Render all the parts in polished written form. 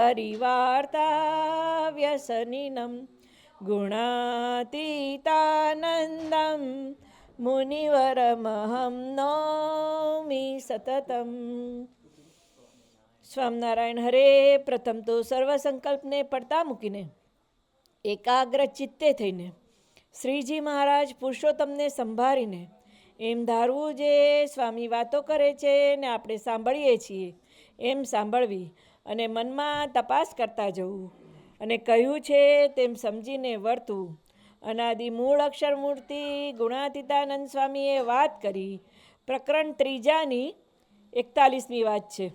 પરિવાર્તા વ્યસનિનમ ગુણાતીતાનંદમ મુનિવરમહમ નૌમિ સતતમ. સ્વામિનારાયણ હરે. પ્રથમ તો સર્વ સંકલ્પને પડતા મૂકીને એકાગ્ર ચિત્તે થઈને શ્રીજી મહારાજ પુરુષોત્તમને સંભાળીને એમ ધારવું જે સ્વામી વાતો કરે છે ને આપણે સાંભળીએ છીએ એમ સાંભળવી અને મનમાં તપાસ કરતા જવું અને કહ્યું છે તેમ સમજીને વર્તવું. અનાદિ મૂળ અક્ષર મૂર્તિ ગુણાતીતાનંદ સ્વામીએ વાત કરી. પ્રકરણ 3ની 41મી વાત છે.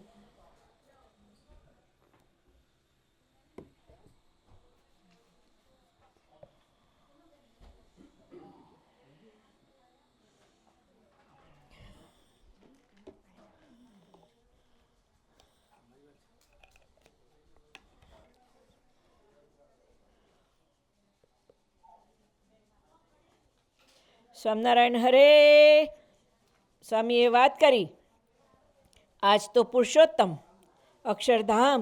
સ્વામિનારાયણ હરે. સ્વામીએ વાત કરી આજ તો પુરુષોત્તમ અક્ષરધામ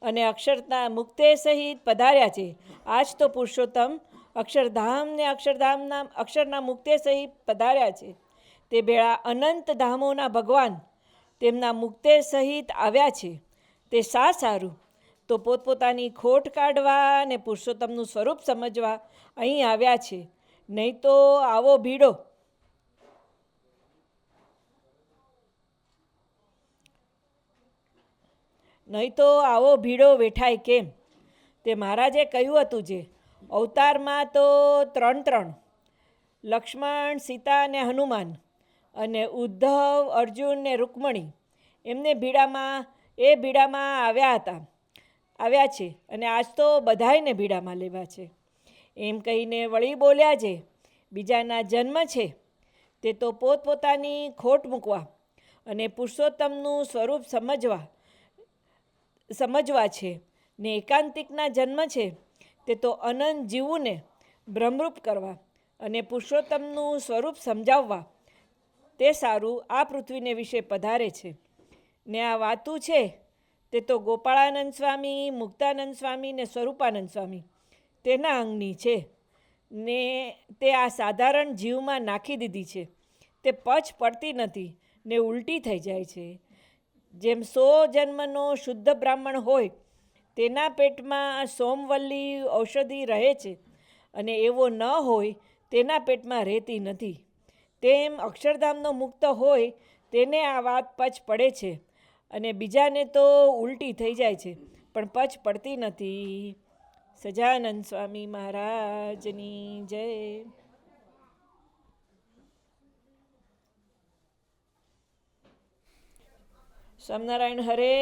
અને અક્ષરના મુક્તે સહિત પધાર્યા છે. આજ તો પુરુષોત્તમ અક્ષરધામ ને અક્ષરના મુક્તે સહિત પધાર્યા છે. તે ભેળા અનંત ધામોના ભગવાન તેમના મુક્તે સહિત આવ્યા છે. તે શા સારું તો પોતપોતાની ખોટ કાઢવા અને પુરુષોત્તમનું સ્વરૂપ સમજવા અહીં આવ્યા છે. નહીં તો આવો ભીડો વેઠાય કેમ? તે મહારાજે કહ્યું હતું જે અવતારમાં તો 3 લક્ષ્મણ, સીતા ને હનુમાન અને ઉદ્ધવ, અર્જુન ને રૂકમણી એમને ભીડામાં આવ્યા છે અને આજ તો બધાયને ભીડામાં લેવા છે. એમ કહીને વળી બોલ્યા છે બીજાના જન્મ છે તે તો પોતપોતાની ખોટ મૂકવા અને પુરુષોત્તમનું સ્વરૂપ સમજવા છે ને એકાંતિકના જન્મ છે તે તો અનંત જીવોને બ્રહ્મરૂપ કરવા અને પુરુષોત્તમનું સ્વરૂપ સમજાવવા તે સારું આ પૃથ્વીને વિશે પધારે છે. ને આ વાતું છે તે તો ગોપાળાનંદ સ્વામી, મુક્તાનંદ સ્વામી ને સ્વરૂપાનંદ સ્વામી તેના અંગની છે ને તે આ સાધારણ જીવમાં નાખી દીધી છે. તે પચ પડતી નથી ને ઉલટી થઈ જાય છે. જેમ 100 જન્મનો શુદ્ધ બ્રાહ્મણ હોય તેના પેટમાં સોમવલ્લી ઔષધિ રહે છે અને એવો ન હોય તેના પેટમાં રહેતી નથી. તેમ અક્ષરધામનો મુક્ત હોય તેને આ વાત પચ પડે છે અને બીજાને તો ઉલટી થઈ જાય છે પણ પચ પડતી નથી. સજાનંદ સ્વામી મહારાજની જય. સ્વામિનારાયણ હરે.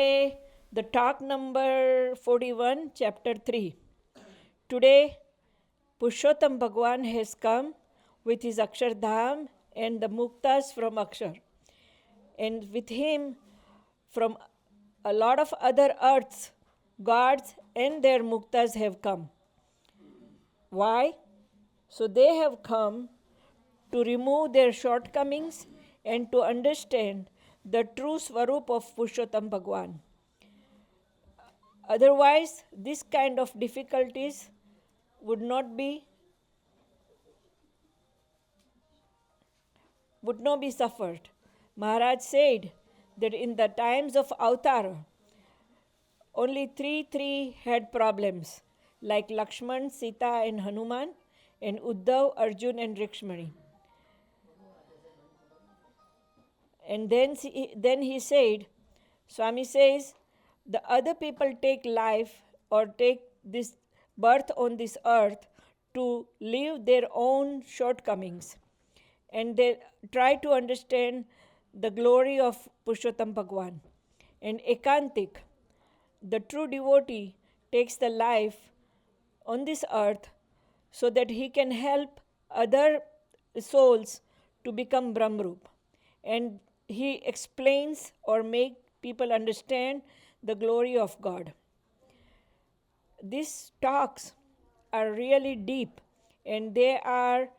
The talk number 41, chapter 3. Today, Purushottam Bhagwan has come with his Akshardham and the Muktas from Akshar. And with him, from a lot of other earths, gods and their Muktas have come. Why? So they have come to remove their shortcomings and to understand the true Swarup of Purushottam Bhagwan. Otherwise, this kind of difficulties would not be suffered. Maharaj said that in the times of Avatar, only three had problems, like Lakshman, Sita and Hanuman, and Uddhav, Arjun and Rikshmani. And then he said, Swami says, the other people take life or take this birth on this earth to live their own shortcomings. And they try to understand the glory of Purushottam Bhagwan. And Ekantik, the true devotee, takes the life on this earth so that he can help other souls to become Brahmrup. And he explains or make people understand the glory of God. These talks are really deep and they are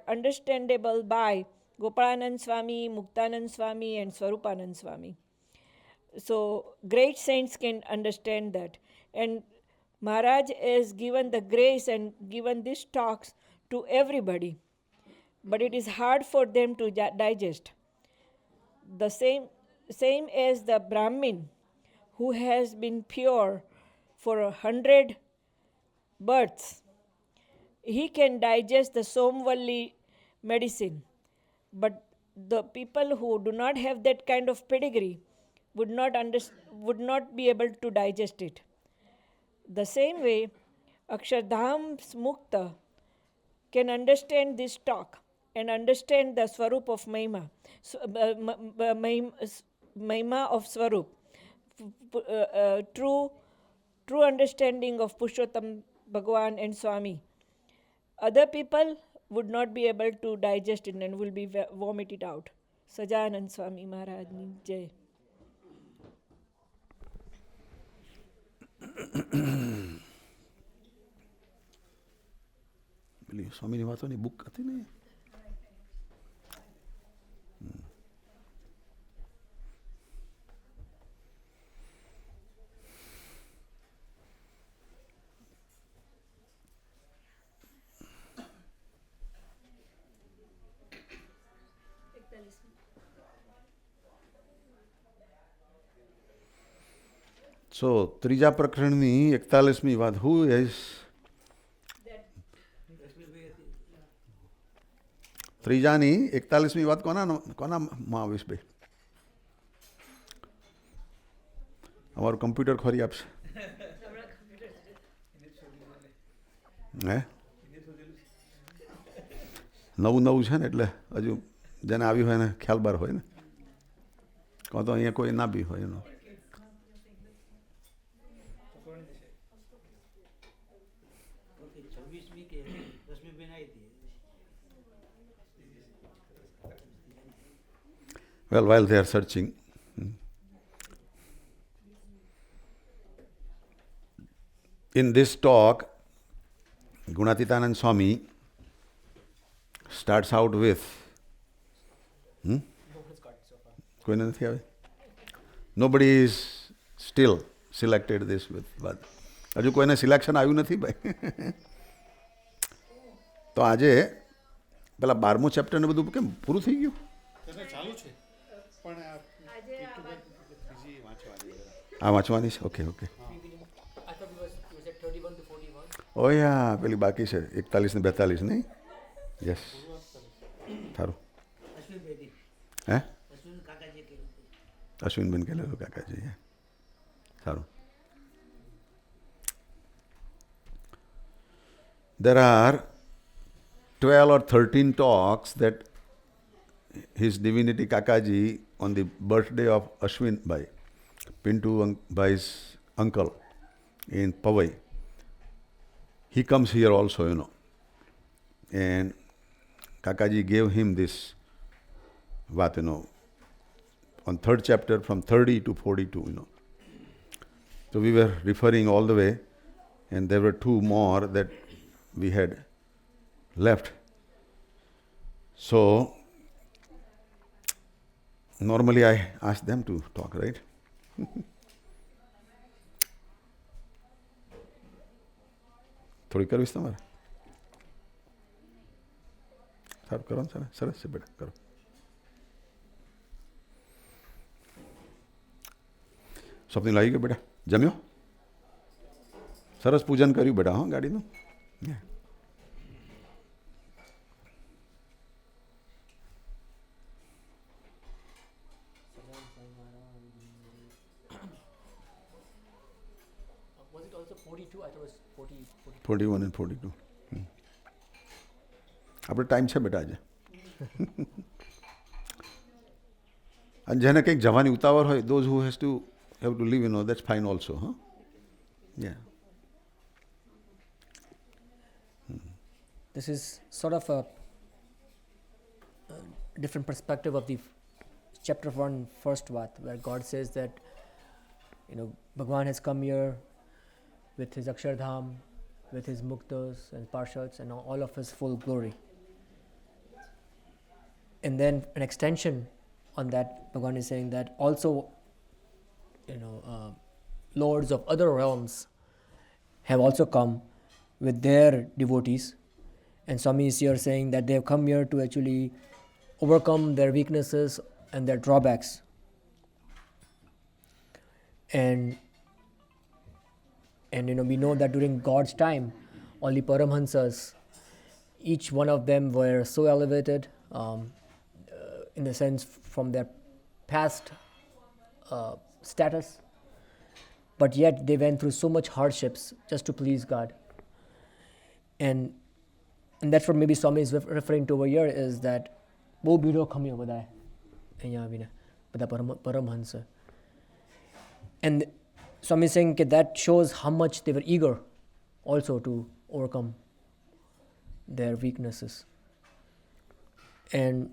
understandable by Gopalanand Swami, Muktanand Swami and Swarupanand Swami. So great saints can understand that. And Maharaj has given the grace and given these talks to everybody, but it is hard for them to digest. The same as the Brahmin who has been pure for 100 births. He can digest the Somvalli medicine, but the people who do not have that kind of pedigree would not be able to digest it. The same way, Akshardham's Mukta can understand this talk and understand the Swarup of Mahima, Mahima of Swarup, true understanding of Purushottam Bhagwan and Swami. Other people would not be able to digest it and will be vomit it out. Sajanand Swami Maharaj Jai. પેલી સ્વામીની વાતોની book હતી ને. સો ત્રીજા પ્રકરણની 41મી વાત. Who is ત્રીજાની 41મી વાત કોનામાં આવીશ ભાઈ? અમારું કમ્પ્યુટર ખોરી આપશે હે? નવું નવું છે ને એટલે હજુ જેને આવી હોય એને ખ્યાલ બાર હોય ને, કાં તો અહીંયા કોઈ ના બી હોય એનો. Well, while they are searching, in this talk, Gunatitanand Swami starts out with કોઈને નથી આવે? Nobody is still selected this with what? હજુ કોઈને સિલેક્શન આવ્યું નથી ભાઈ. તો આજે પેલા 12મું ચેપ્ટર ને બધું કેમ પૂરું થઈ ગયું? ચાલુ છે પણ આ વાંચવાની છે. Okay okay. ઓ યા પેલી બાકી છે 41 ને 42 નહીં? યસ સારું. હે અશ્વિનબેન કહેલું કાકાજી. સારું. There are 12 or 13 talks that His Divinity Kakaji on the birthday of Ashwin Bhai, Pintu Bhai's uncle in Pavai. He comes here also, and Kakaji gave him this what, on 3rd chapter from 30 to 42, So we were referring all the way, and there were 2 more that we had left. So normally I ask them to talk, right? થોડી કરવીશ તમારે? સારું કરો ને, સરસ છે બેટા, કરો. સ્વપ્ન લાગી ગયો બેટા? જમ્યો? સરસ પૂજન કર્યું બેટા, હા ગાડીનું? Was it also 42? I thought it was 40. 41 and 42. આપણે ટાઈમ છે બેટા આજે. અને જેને કંઈક જવાની ઉતાવળ હોય, those who have to leave, that's fine also, huh? Yeah. This is sort of a different perspective of the chapter 1, first Vat, where God says that, Bhagwan has come here with his Akshardham, with his Muktas and Parshads and all of his full glory. And then an extension on that, Bhagwan is saying that also lords of other realms have also come with their devotees. And Swami is here saying that they have come here to actually overcome their weaknesses and their drawbacks. And we know that during God's time, all the Paramhansas, each one of them were so elevated, in the sense from their past status, but yet they went through so much hardships just to please God. And that's what maybe Swami is referring to over here, is that બહુ ભીડો ખમ્યો બધાએ અહીંયા આવીને બધા Paramahamsa. And Swami is saying that shows how much they were eager also to overcome their weaknesses. And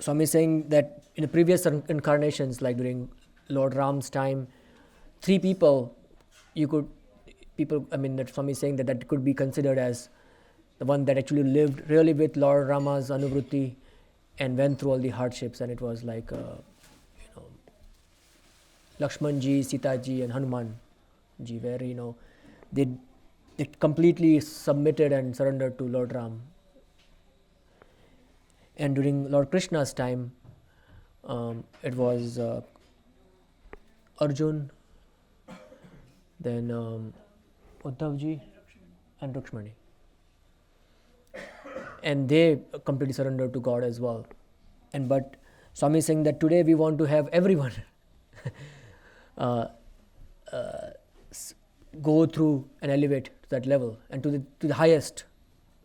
Swami is saying that in the previous incarnations, like during Lord Ram's time, three people, that Swami is saying that could be considered as the one that actually lived really with Lord Rama's anuvrutti and went through all the hardships. And it was like, Lakshmanji, Sitaji and Hanumanji, where, they completely submitted and surrendered to Lord Ram. And during Lord Krishna's time, it was Arjun, then Uddhavji and Rukshmani. And they completely surrendered to God as well. But Swami is saying that today we want to have everyone go through and elevate to that level and to the highest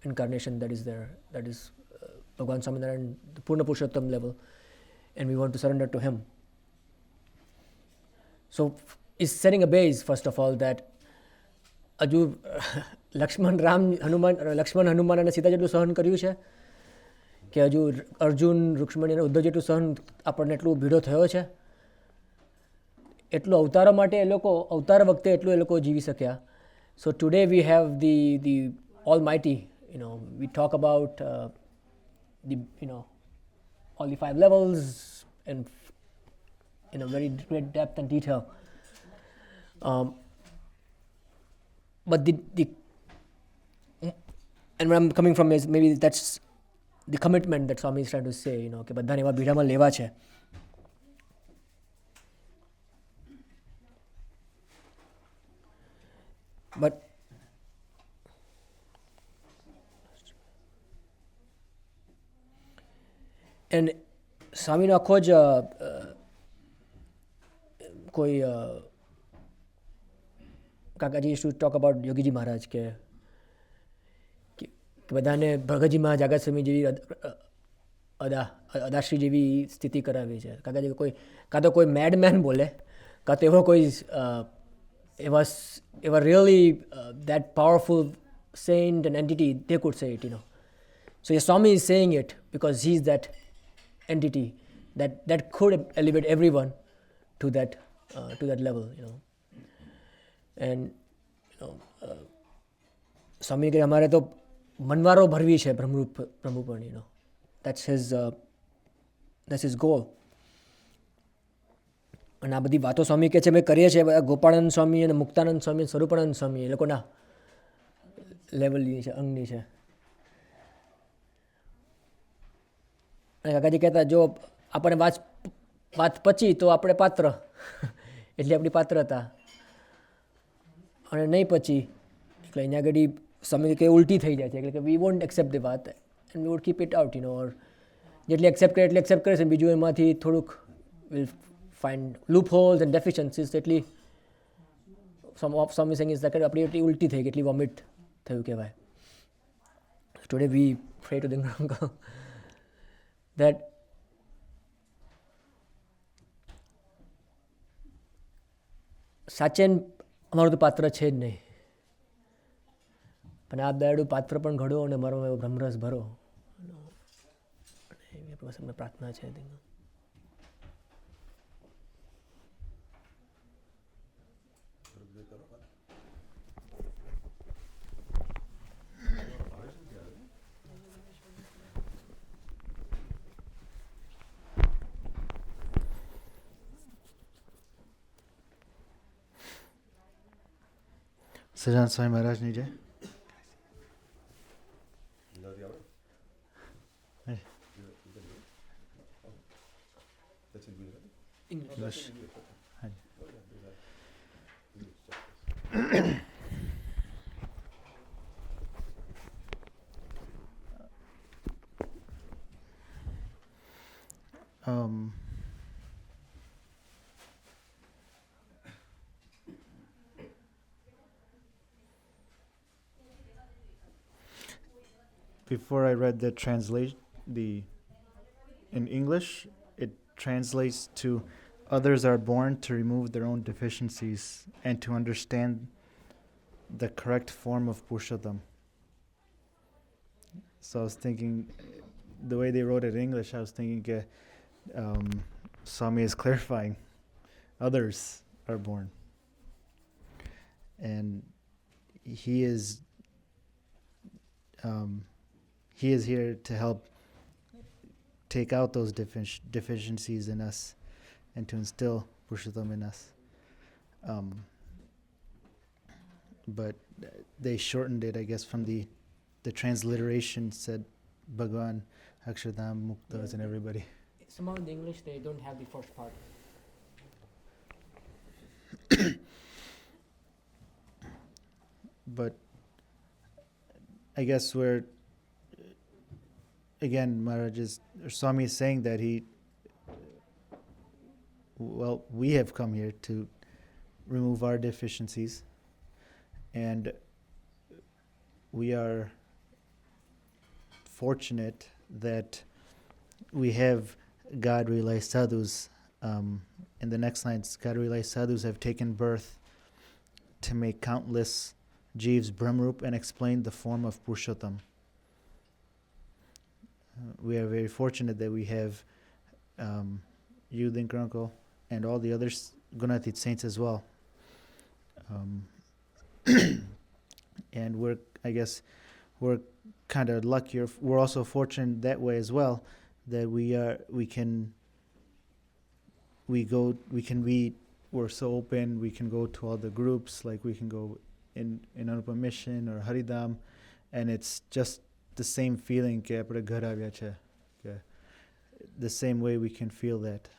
incarnation that is there, that is Bhagavan Swaminarayan, the Purna Purushottam level, and we want to surrender to him. So is setting a base, first of all, that હજુ લક્ષ્મણ હનુમાન અને સીતા જેટલું સહન કર્યું છે કે હજુ અર્જુન રુક્ષ્મણી અને ઉદ્ધવ જેટલું સહન આપણને એટલું ભીડો થયો છે? એટલું અવતારો માટે અવતાર વખતે એટલું એ લોકો જીવી શક્યા. So today we have the Almighty, we talk about all the 5 levels and in a very great depth and detail. But and where I'm coming from is maybe that's the commitment that Swami is trying to say, કે બધાને એવા ભીડામાં લેવા છે. But and સ્વામીનો આખો જ કોઈ કાકાજી used to talk about Yogiji મહારાજ કે બધાને ભગતજી મહારાજ આગાસ્વામી જેવી અદાશ્રી જેવી સ્થિતિ કરાવી છે. કાકાજી કાં તો કોઈ મેડમેન બોલે, કાં તો એવો કોઈ એવા really that powerful saint and entity, they could say it. So yes, Swami is saying it because he is that entity that could elevate everyone to that level. And સ્વામી કે અમારે તો મનવારો ભરવી છે બ્રહ્મરૂપણ. that's his goal. અને આ બધી વાતો સ્વામી કહે છે અમે કરીએ છીએ, ગોપાળાનંદ સ્વામી અને મુક્તાનંદ સ્વામી, સ્વરૂપાનંદ સ્વામી, એ લોકોના લેવલની છે, અંગની છે. અને કાકાજી કહેતા જો આપણને વાત પચી તો આપણે પાત્ર, એટલી આપણી પાત્રતા, અને નહીં પચી એટલે અહીંયા આગળ સ્વામી કે ઉલટી થઈ જાય છે, એટલે કે વી વોન્ટ એક્સેપ્ટ ધ વાત and we would keep it out. Or જેટલી એક્સેપ્ટ કરે એટલી એક્સેપ્ટ કરે છે, બીજું એમાંથી થોડુંક will find loopholes and deficiencies. એટલી Swami saying is that આપણી એટલી ઉલટી થઈ ગઈ, એટલી વોમિટ થયું કહેવાય. Today we pray to the uncle that સાચે અમારું તો પાત્ર છે જ નહીં, પણ આપ દયાળુ પાત્ર પણ ઘડો અને મારો એવો બ્રહ્મરસ ભરો. એવી પ્રાર્થના છે. સજાન સ્વામી મહારાજની જય. English. Um, Before I read the translation, in English, it translates to others are born to remove their own deficiencies and to understand the correct form of Purushottam. So I was thinking, the way they wrote it in English, I was thinking Swami is clarifying others are born. And he is here to help take out those deficiencies in us and to instill Purushottam in us. But they shortened it, I guess, from the transliteration said Bhagwan, Akshardham, Muktas, and everybody. Somehow in the English they don't have the first part. But I guess again, Swami is saying that we have come here to remove our deficiencies, and we are fortunate that we have God realized sadhus. In the next lines, God realized sadhus have taken birth to make countless Jeeves Brahmarup and explain the form of Purushottam. We are very fortunate that we have you, Dinker Uncle, and all the other Gunatit saints as well. And we're kind of luckier. We're also fortunate that way as well, that we're so open, we can go to all the groups, like we can go in Anupa Mission or Haridham, and it's just the same feeling, the same way we can feel that.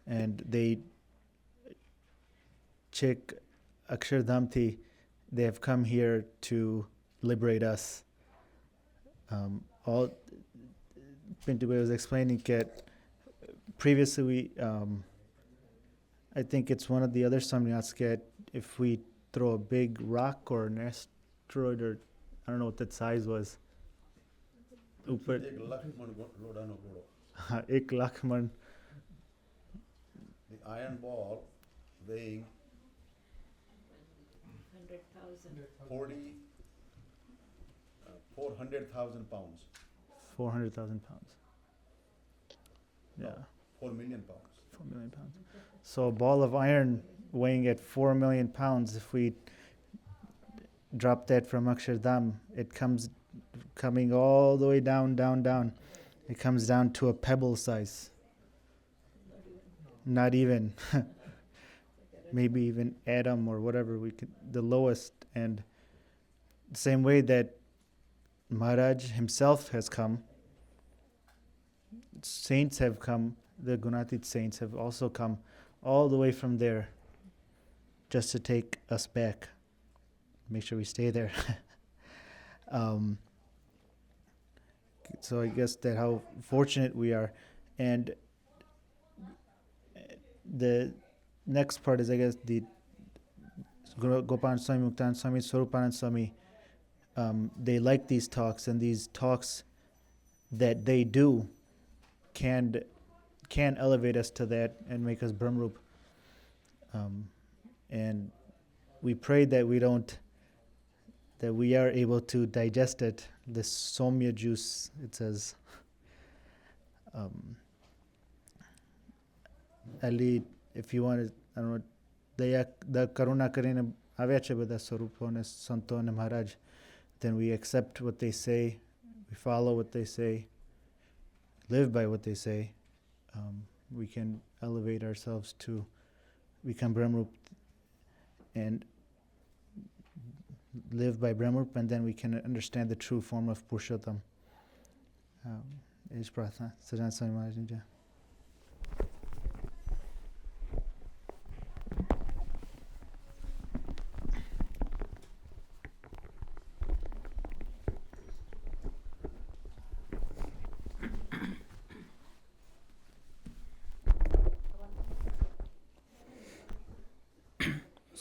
And they check Akshardhamti, they have come here to liberate us. All Pintu was explaining that previously I think it's one of the other samnyas that if we throw a big rock or an asteroid, or I don't know what that size was. Ek lakh man. The iron ball weighing 400,000 pounds. 400,000 pounds. Yeah. 4 million pounds. 4 million pounds. So a ball of iron weighing at 4 million pounds, if we drop that from Akshardham, it coming all the way down. It comes down to a pebble size. Not even. Maybe even atom or whatever the lowest. And the same way that Maharaj himself has come, saints have come, the Gunatit saints have also come all the way from there just to take us back, make sure we stay there. So I guess that how fortunate we are. And the next part is, I guess, the Gopan Swami, Muktan Swami, Swarupanand Swami, they like these talks, and these talks that they do can elevate us to that and make us Brahmarup. And we pray that we are able to digest it. The Somya juice, it says. Ali, if you want to, I don't know, the Karuna Karina Avyacha Bada Swarupo and Santo and Maharaj, then we accept what they say, we follow what they say, live by what they say. We can elevate ourselves to become Brahmarup. and live by Brahmarup, and then we can understand the true form of Purushottam. Is Prarthana. Sajjan Swami Maharaj Ji.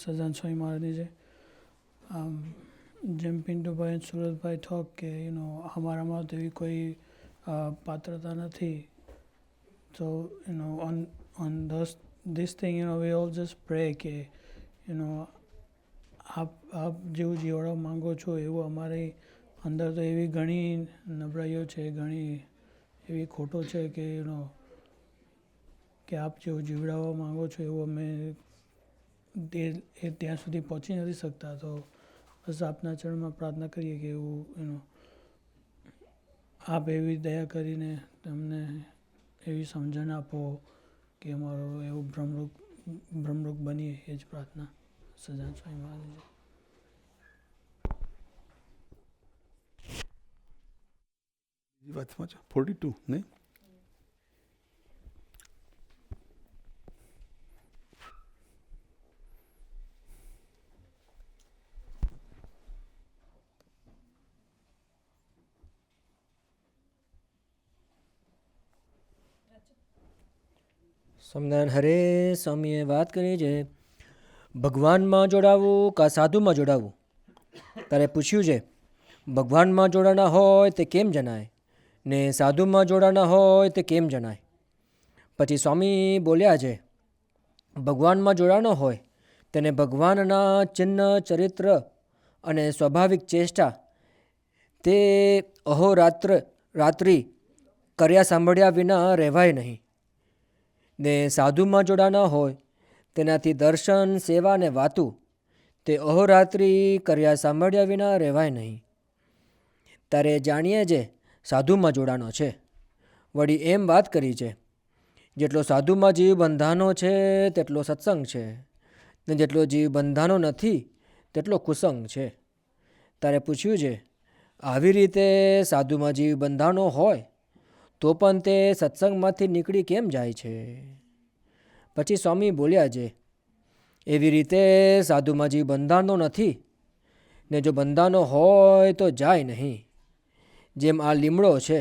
સજાન સ્વામી મહારાજની જે જેમ પિન્ટુભાઈ અને સુરતભાઈ થોક કે અમારામાં તો એવી કોઈ પાત્રતા નથી. So on this thing we all just pray કે આપ જેવું જીવવા માંગો છો એવું અમારી અંદર તો એવી ઘણી નબળાઈઓ છે, ઘણી એવી ખોટો છે કે આપ જેવું જીવડાવવા માંગો છો એવું અમે ત્યાં સુધી પહોંચી નથી શકતા. તો બસ આપના ચરણમાં પ્રાર્થના કરીએ કે એવું આપ એવી દયા કરીને તમને એવી સમજણ આપો કે અમારો એવું બ્રહ્મરૂપ બનીએ, એ જ પ્રાર્થના. સજાન સ્વામી મહારાજ. બીજી વાતમાં છે 42 નહીં? સ્વામિનારાયણ હરે. સ્વામીએ વાત કરી છે ભગવાનમાં જોડાવું કા સાધુમાં જોડાવું. તારે પૂછ્યું છે ભગવાનમાં જોડાના હોય તે કેમ જણાય ને સાધુમાં જોડાના હોય તે કેમ જણાય. પછી સ્વામી બોલ્યા છે ભગવાનમાં જોડાનો હોય તેને ભગવાનના ચિહ્ન, ચરિત્ર અને સ્વાભાવિક ચેષ્ટા તે રાત્રિ કર્યા સાંભળ્યા વિના રહેવાય નહીં. ને સાધુમાં જોડાના હોય તેનાથી દર્શન, સેવા ને વાતું તે અહોરાત્રિ કર્યા સાંભળ્યા વિના રહેવાય નહીં. તારે જાણીએ જે સાધુમાં જોડાનો છે. વળી એમ વાત કરી છે જેટલો સાધુમાં જીવ બંધાનો છે તેટલો સત્સંગ છે, ને જેટલો જીવ બંધાનો નથી તેટલો કુસંગ છે. તારે પૂછ્યું છે આવી રીતે સાધુમાં જીવ બંધાનો હોય તો પણ તે સત્સંગમાંથી નીકળી કેમ જાય છે. પછી સ્વામી બોલ્યા છે એવી રીતે સાધુમાં જીવ બંધાનો નથી ને જો બંધાનો હોય તો જાય નહીં. જેમ આ લીમડો છે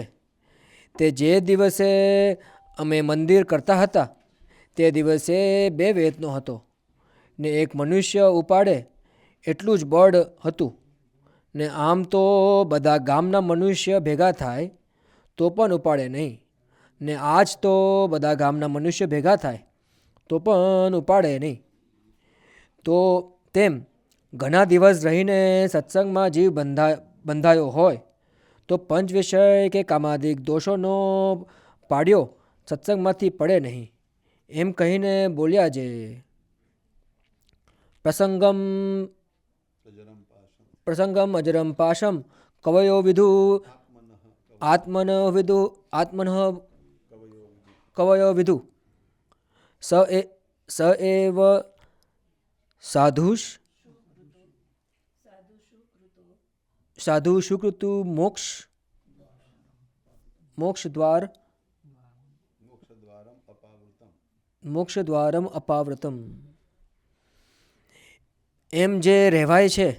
તે જે દિવસે અમે મંદિર કરતા હતા તે દિવસે 2 વેતનો હતો ને એક મનુષ્ય ઉપાડે એટલું જ બળ હતું. ને આમ તો બધા ગામના મનુષ્ય ભેગા થાય તો પણ ઉપાડે નહીં, ને આજ તો બધા ગામના મનુષ્ય ભેગા થાય તો પણ ઉપાડે નહીં. તો તેમ ઘણા દિવસ રહીને સત્સંગમાં જીવ બંધાયો હોય તો પંચ વિષય કે કામાદિક દોષોનો પાડ્યો સત્સંગમાંથી પડે નહીં. એમ કહીને બોલ્યા જે પ્રસંગમ અજરમ પાશમ કવયો વિધુ આત્મન કવયો વિધુ સ એવ સાધુ સુકૃતુ મોક્ષદ્વારમ અપાવૃતમ. એમ જે રહેવાય છે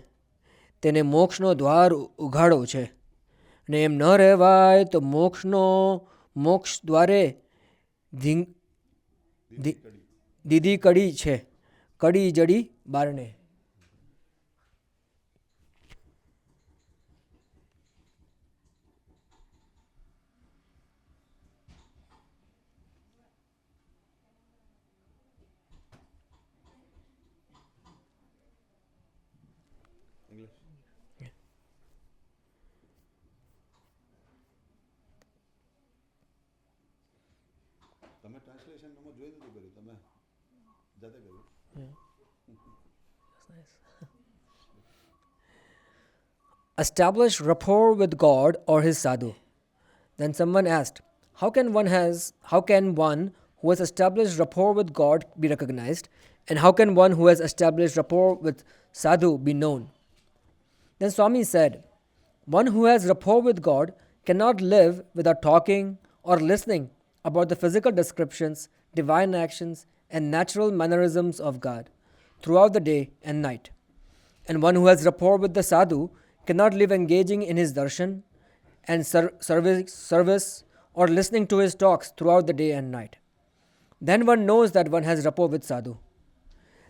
તેને મોક્ષનો દ્વાર ઉઘાડો છે, ને એમ ન રહેવાય તો મોક્ષ દ્વારે દીદી કડી છે, કડી જડી બારણે. તમે ટ્રાન્સલેશન જોઈ નથી કર્યું, તમે જાતે કર્યું. Establish rapport with God or his sadhu. Then someone asked, how can one who has established rapport with God be recognized? And how can one who has established rapport with sadhu be known? Then Swami said, one who has rapport with God cannot live without talking or listening about the physical descriptions, divine actions, and natural mannerisms of God throughout the day and night. And one who has rapport with the sadhu cannot live engaging in his darshan and service or listening to his talks throughout the day and night. Then one knows that one has rapport with sadhu.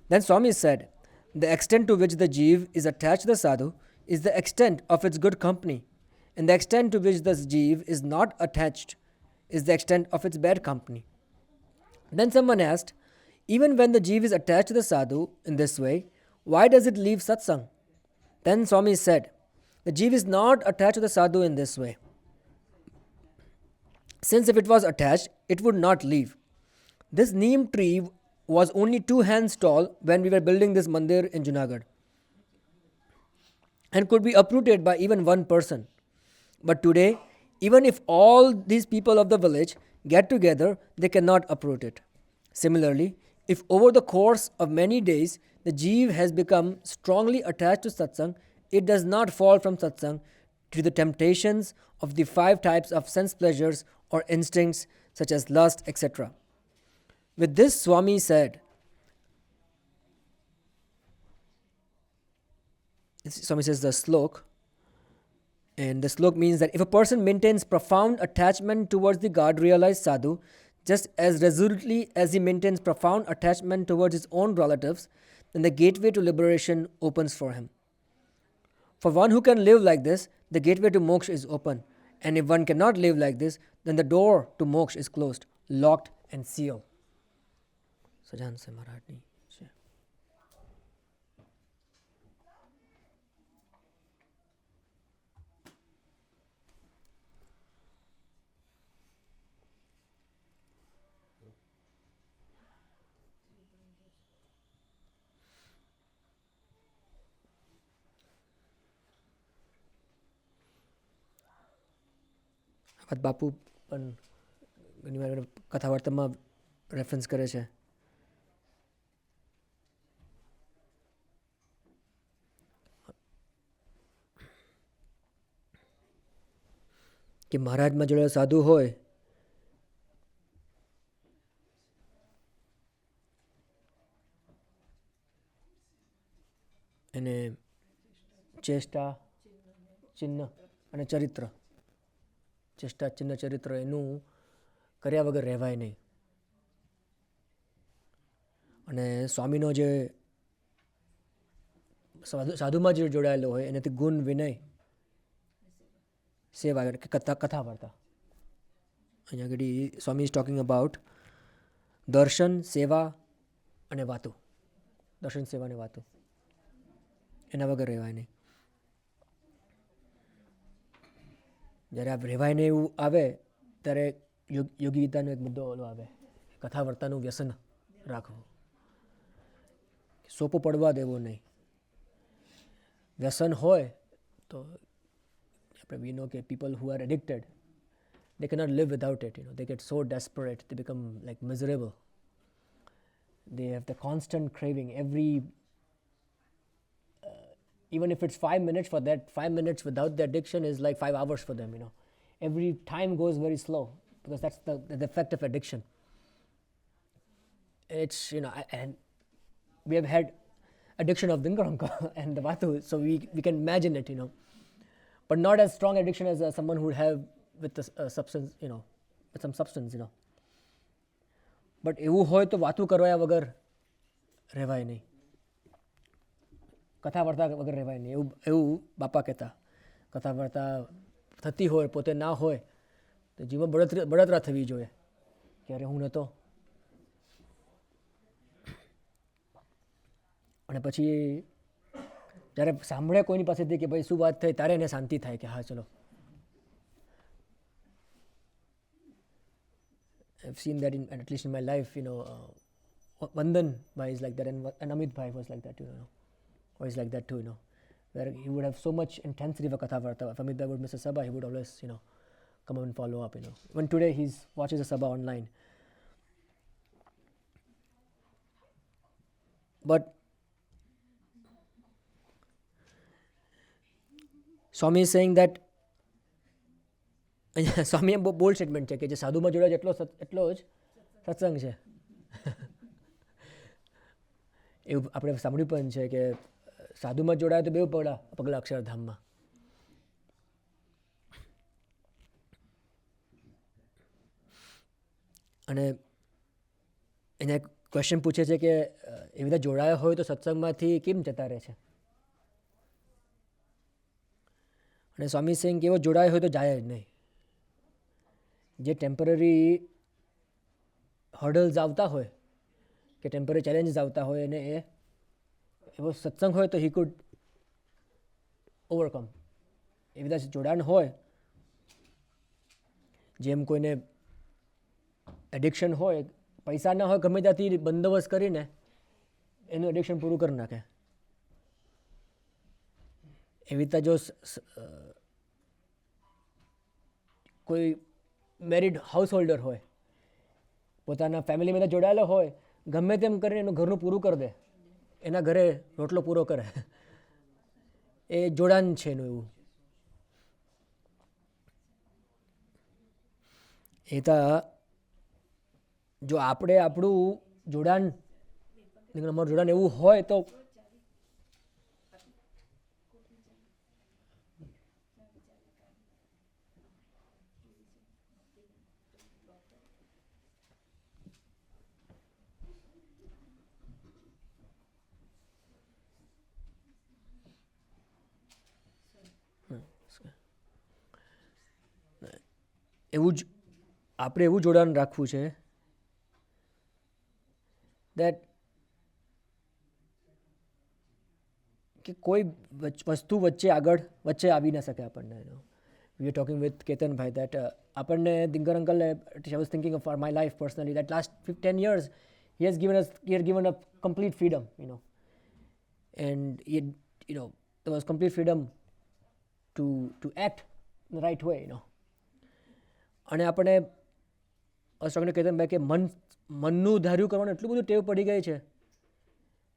Then Swami said, the extent to which the jeev is attached to the sadhu is the extent of its good company, and the extent to which the jeev is not attached is the extent of its bad company. Then someone asked, even when the jeev is attached to the sadhu in this way, why does it leave satsang? Then Swami said, the jeev is not attached to the sadhu in this way. Since if it was attached, it would not leave. This neem tree was only 2 hands tall when we were building this mandir in Junagadh, and could be uprooted by even one person. But today, even if all these people of the village get together, they cannot uproot it. Similarly, if over the course of many days the jeev has become strongly attached to satsang, it does not fall from satsang to the temptations of the 5 types of sense pleasures or instincts such as lust, etc. With this, Swami said, Swami says the slok, and the slok means that if a person maintains profound attachment towards the God realized sadhu, just as resolutely as he maintains profound attachment towards his own relatives, then the gateway to liberation opens for him. For one who can live like this, the gateway to moksha is open, and if one cannot live like this, then the door to moksha is closed, locked and sealed. Sajan se Maharaj ni jai. બાપુ પણ ઘણી વાર કથા વાર્તામાં reference કરે છે કે મહારાજમાં જોડે સાધુ હોય એને ચેષ્ટા ચિહ્ન અને ચરિત્ર ચેષ્ટા ચિહ્ન ચરિત્ર એનું કર્યા વગર રહેવાય નહીં. અને સ્વામીનો જે સાધુમાં જે જોડાયેલો હોય એનાથી ગુણ વિનય સેવા કે કથા વાર્તા. અહીંયા આગળ સ્વામી ઇઝ ટોકિંગ અબાઉટ દર્શન સેવા અને વાતો. દર્શન સેવા અને વાતો એના વગર રહેવાય નહીં. જ્યારે આ રહેવાય નહીં એવું આવે ત્યારે યોગી ગીતાનો એક મુદ્દો ઓલો આવે, કથા વાર્તાનું વ્યસન રાખવું, સોપો પડવા દેવો નહીં. વ્યસન હોય તો આપણે વી નો કે people who are addicted they cannot live without it. They get so desperate, they become like miserable. They have the constant craving. Even if it's 5 minutes, for that 5 minutes without the addiction is like 5 hours for them. Every time goes very slow because that's the effect of addiction. It's and we have had addiction of Dingaranka and the Vato, so we can imagine it. But not as strong addiction as someone who would have with the substance, with some substance, But એવું હોય તો વાતું કરવા વગર રહેવાય નહીં, કથા વાર્તા વગર રહેવાય નહીં. એવું બાપા કહેતા. કથા વાર્તા થતી હોય પોતે ના હોય તો જીવન બળતરા થવી જોઈએ કે અરે હું નહોતો. અને પછી જ્યારે સાંભળે કોઈની પાસેથી કે ભાઈ શું વાત થઈ ત્યારે એને શાંતિ થાય કે હા ચલો. I've seen that at least in my life, Vandan Bhai is like that, and Amit Bhai was like that, or is like that too, where he would have so much intensity of a katha varta. If Amit Bhai would miss a Sabha, he would always, come and follow up, Even today he watches a Sabha online. But Swami is saying that સ્વામી બહુ bold statement છે કે જે સાધુમાં જોડાય એટલો જ સત્સંગ છે. એવું આપણે સાંભળ્યું પણ છે કે સાધુમાં જોડાય તો બે પગલા અક્ષરધામમાં. અને એને એક ક્વેશ્ચન પૂછે છે કે એવી રીતે જોડાયા હોય તો સત્સંગમાંથી કેમ જતા રહે છે. અને સ્વામી સિંહ એવો જોડાયો હોય તો જાય જ નહીં. જે ટેમ્પરરી હર્ડલ્સ આવતા હોય કે ટેમ્પરરી ચેલેન્જીસ આવતા હોય અને એવો સત્સંગ હોય તો હી કુડ ઓવરકમ. એવી રીતે જોડાણ હોય, જેમ કોઈને એડિક્શન હોય, પૈસા ના હોય ગમે ત્યાંથી બંદોબસ્ત કરીને એનું એડિક્શન પૂરું કરી નાખે. એવી રીતે જો કોઈ મેરિડ હાઉસ હોલ્ડર હોય, પોતાના ફેમિલીમાં જોડાયેલો હોય, ગમે તેમ કરીને એનું ઘરનું પૂરું કરી દે, એના ઘરે રોટલો પૂરો કરે, એ જોડાણ છે એનું. એવું એ તો જો આપણે આપણું જોડાણ અમારું જોડાણ એવું હોય તો એવું જ આપણે એવું જોડાણ રાખવું છે દેટ કે કોઈ વસ્તુ વચ્ચે આવી ન શકે આપણને. We are talking with Ketanbhai that આપણને Dinkar uncle I was thinking of my life personally that last 10 years he has given a complete freedom, and there was complete freedom to act in the right way, અને આપણે અષ્ટાંગને કેતનભાઈ કે મનનું ધાર્યું કરવાનું એટલું બધું ટેવ પડી ગઈ છે,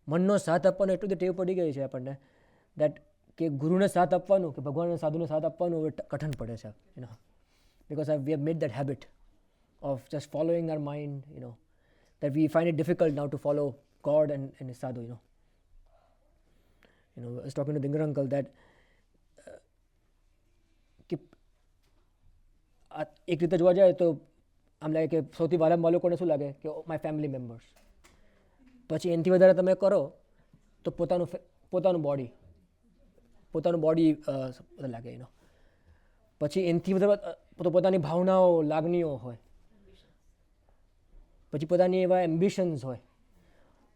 મનનો સાથ આપવાનો એટલું બધું ટેવ પડી ગઈ છે આપણને દેટ કે ગુરુને સાથ આપવાનું કે ભગવાનને સાધુને સાથ આપવાનું હવે કઠણ પડે છે, because we have made that habit of just following our mind, that we find it difficult now to follow God and his sadhu. I was talking to Dingar uncle that એક રીતે જોવા જાય તો આમ લાગે કે સૌથી વાલામાં લોકોને શું લાગે કે માય ફેમિલી મેમ્બર્સ. પછી એનાથી વધારે તમે કરો તો પોતાનું બોડી લાગે. પછી એનાથી વધારે પોતાની ભાવનાઓ, લાગણીઓ હોય, પછી પોતાની એવા એમ્બિશન્સ હોય.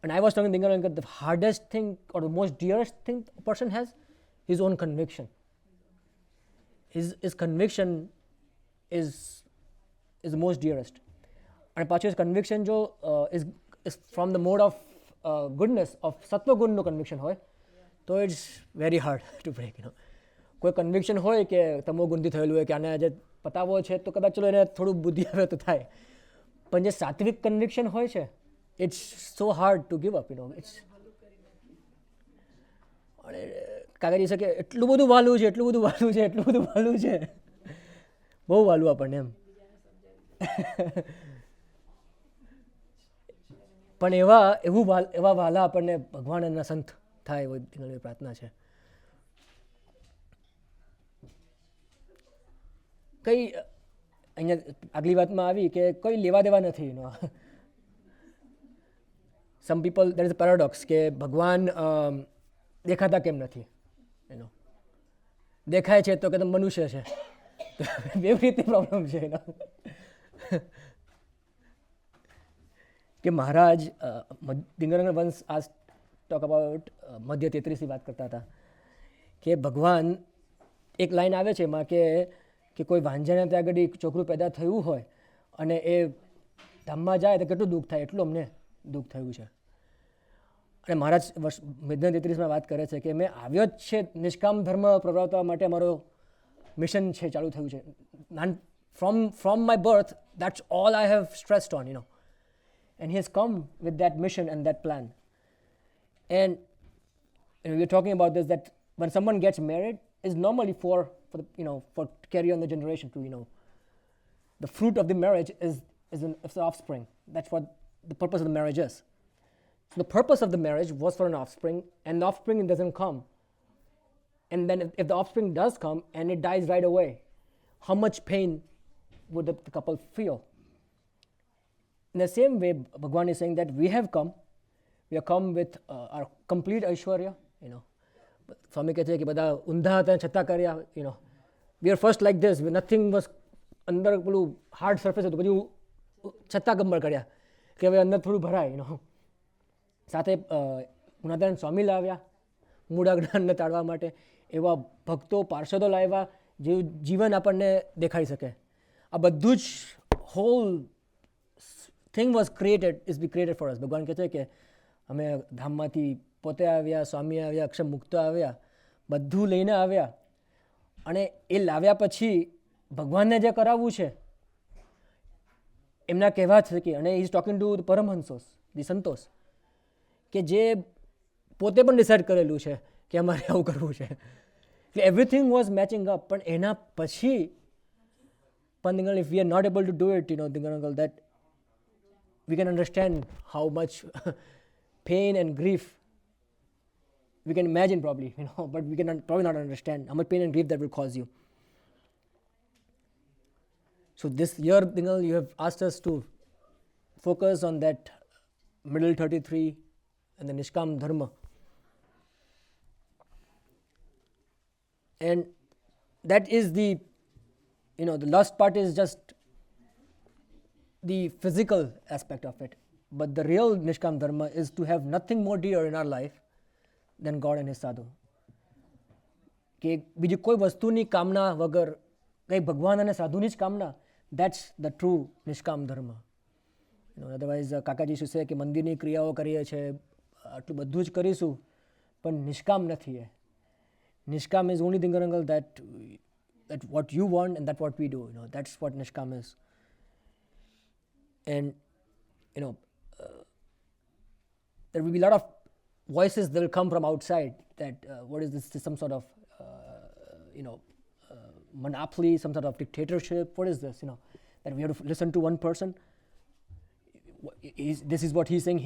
And I was talking to Dingar, the hardest thing or the most dearest thing a person has, his own conviction. His conviction is the most dearest. And પાછું his conviction જો is from the mode of goodness, of સત્વ ગુણનું conviction હોય તો it's very hard to break. કોઈ conviction હોય કે તમો ગુણથી થયેલું હોય કે આને આજે પતાવવો છે તો કદાચ ચલો એને થોડું બુદ્ધિ આવે તો થાય, પણ જે સાત્વિક conviction હોય છે it's so hard to give up. It's કાકાજી છે કે એટલું બધું વાલું છે, બહુ વાલું આપણને એમ. પણ એવા વાલા આપણને ભગવાન એના સંત થાય એવી પ્રાર્થના છે. કઈ અહીંયા આગલી વાતમાં આવી કે કોઈ લેવા દેવા નથી. Some people there is a paradox કે ભગવાન દેખાતા કેમ નથી, દેખાય છે તો કે મનુષ્ય છે, એવી રીતે પ્રોબ્લેમ છે. કે મહારાજ દિંગરંગ વંશ આ ટોક અબાઉટ મધ્ય 33ની વાત કરતા હતા કે ભગવાન એક લાઈન આવે છે એમાં કે કોઈ વાંઝાને ત્યાં આગળ છોકરું પેદા થયું હોય અને એ ધામમાં જાય તો કેટલું દુઃખ થાય, એટલું અમને દુઃખ થયું છે. અને મહારાજ મધ્ય 33માં વાત કરે છે કે મેં આવ્યો જ છે નિષ્કામ ધર્મ પ્રવર્તવા માટે, અમારો મિશન છે ચાલુ થયું છે. From my birth, that's all I have stressed on, and he has come with that mission and that plan. And we're talking about this, that when someone gets married is normally for the, for carry on the generation to, the fruit of the marriage is the offspring. That's what the purpose of the marriage is. So the purpose of the marriage was for an offspring, and the offspring doesn't come. And then if the offspring does come and it dies right away, how much pain would the couple feel? In the same way, Bhagwan is saying that we have come with our complete Aishwarya, Swami કહે છે કે બધા ઊંધા હતા છતાં કર્યા, we are first like this, nothing was અંદર પેલું હાર્ડ સરફેસ હતું, પછી છતાં ગંબર કર્યા કે હવે અંદર થોડું ભરાય, સાથે ગુણાધાન સ્વામી લાવ્યા મૂળ અજ્ઞાનને તાળવા માટે, એવા ભક્તો પાર્ષદો લાવ્યા જે જીવન આપણને દેખાડી શકે. આ બધું જ whole thing was created is be created for us. ભગવાન કહે છે કે અમે ધામમાંથી પોતે આવ્યા, સ્વામી આવ્યા, અક્ષર મુક્ત આવ્યા, બધું લઈને આવ્યા, અને એ લાવ્યા પછી ભગવાનને જે કરાવવું છે એમના કહેવા છે કે, અને ઇઝ ટોકિંગ ટુ પરમહંસોસ, ધી સંતોષ, કે જે પોતે પણ ડિસાઇડ કરેલું છે કે અમારે આવું કરવું છે, કે એવરીથિંગ વોઝ મેચિંગ અપ. પણ એના પછી પણ if we are not able to do it, uncle, that we can understand how much pain and grief we can imagine probably, but we can probably not understand how much pain and grief that will cause you. So this year, you have asked us to focus on that middle 33 and the Nishkam Dharma. And that is the last part is just the physical aspect of it. But the real Nishkam Dharma is to have nothing more dear in our life than God and His sadhu. કે બીજી કોઈ વસ્તુની કામના વગર, કંઈ ભગવાન અને સાધુની જ કામના, that's the true નિષ્કામ ધર્મ. અદરવાઇઝ કાકાજી શું છે કે મંદિરની ક્રિયાઓ કરીએ છીએ, આટલું બધું જ કરીશું, પણ નિષ્કામ નથી. એ નિષ્કામ is only thing, uncle, that what you want and that what we do, that's what Nishkam is. And there will be a lot of voices that will come from outside that what is this, some sort of monopoly, some sort of dictatorship, what is this, that we have to listen to one person, this is what he's saying,